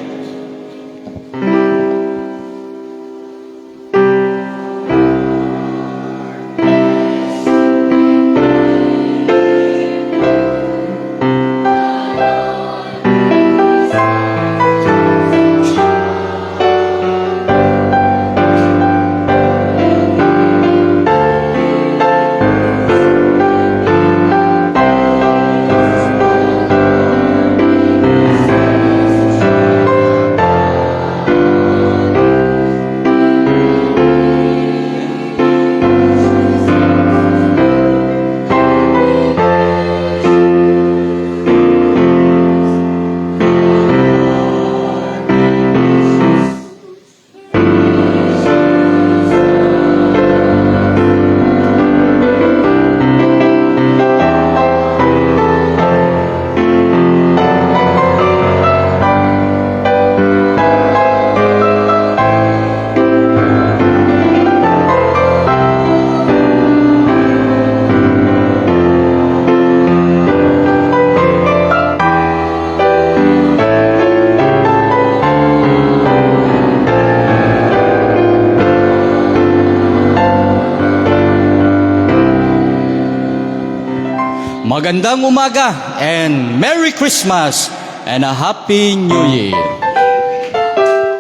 magandang umaga and Merry Christmas and a Happy New Year.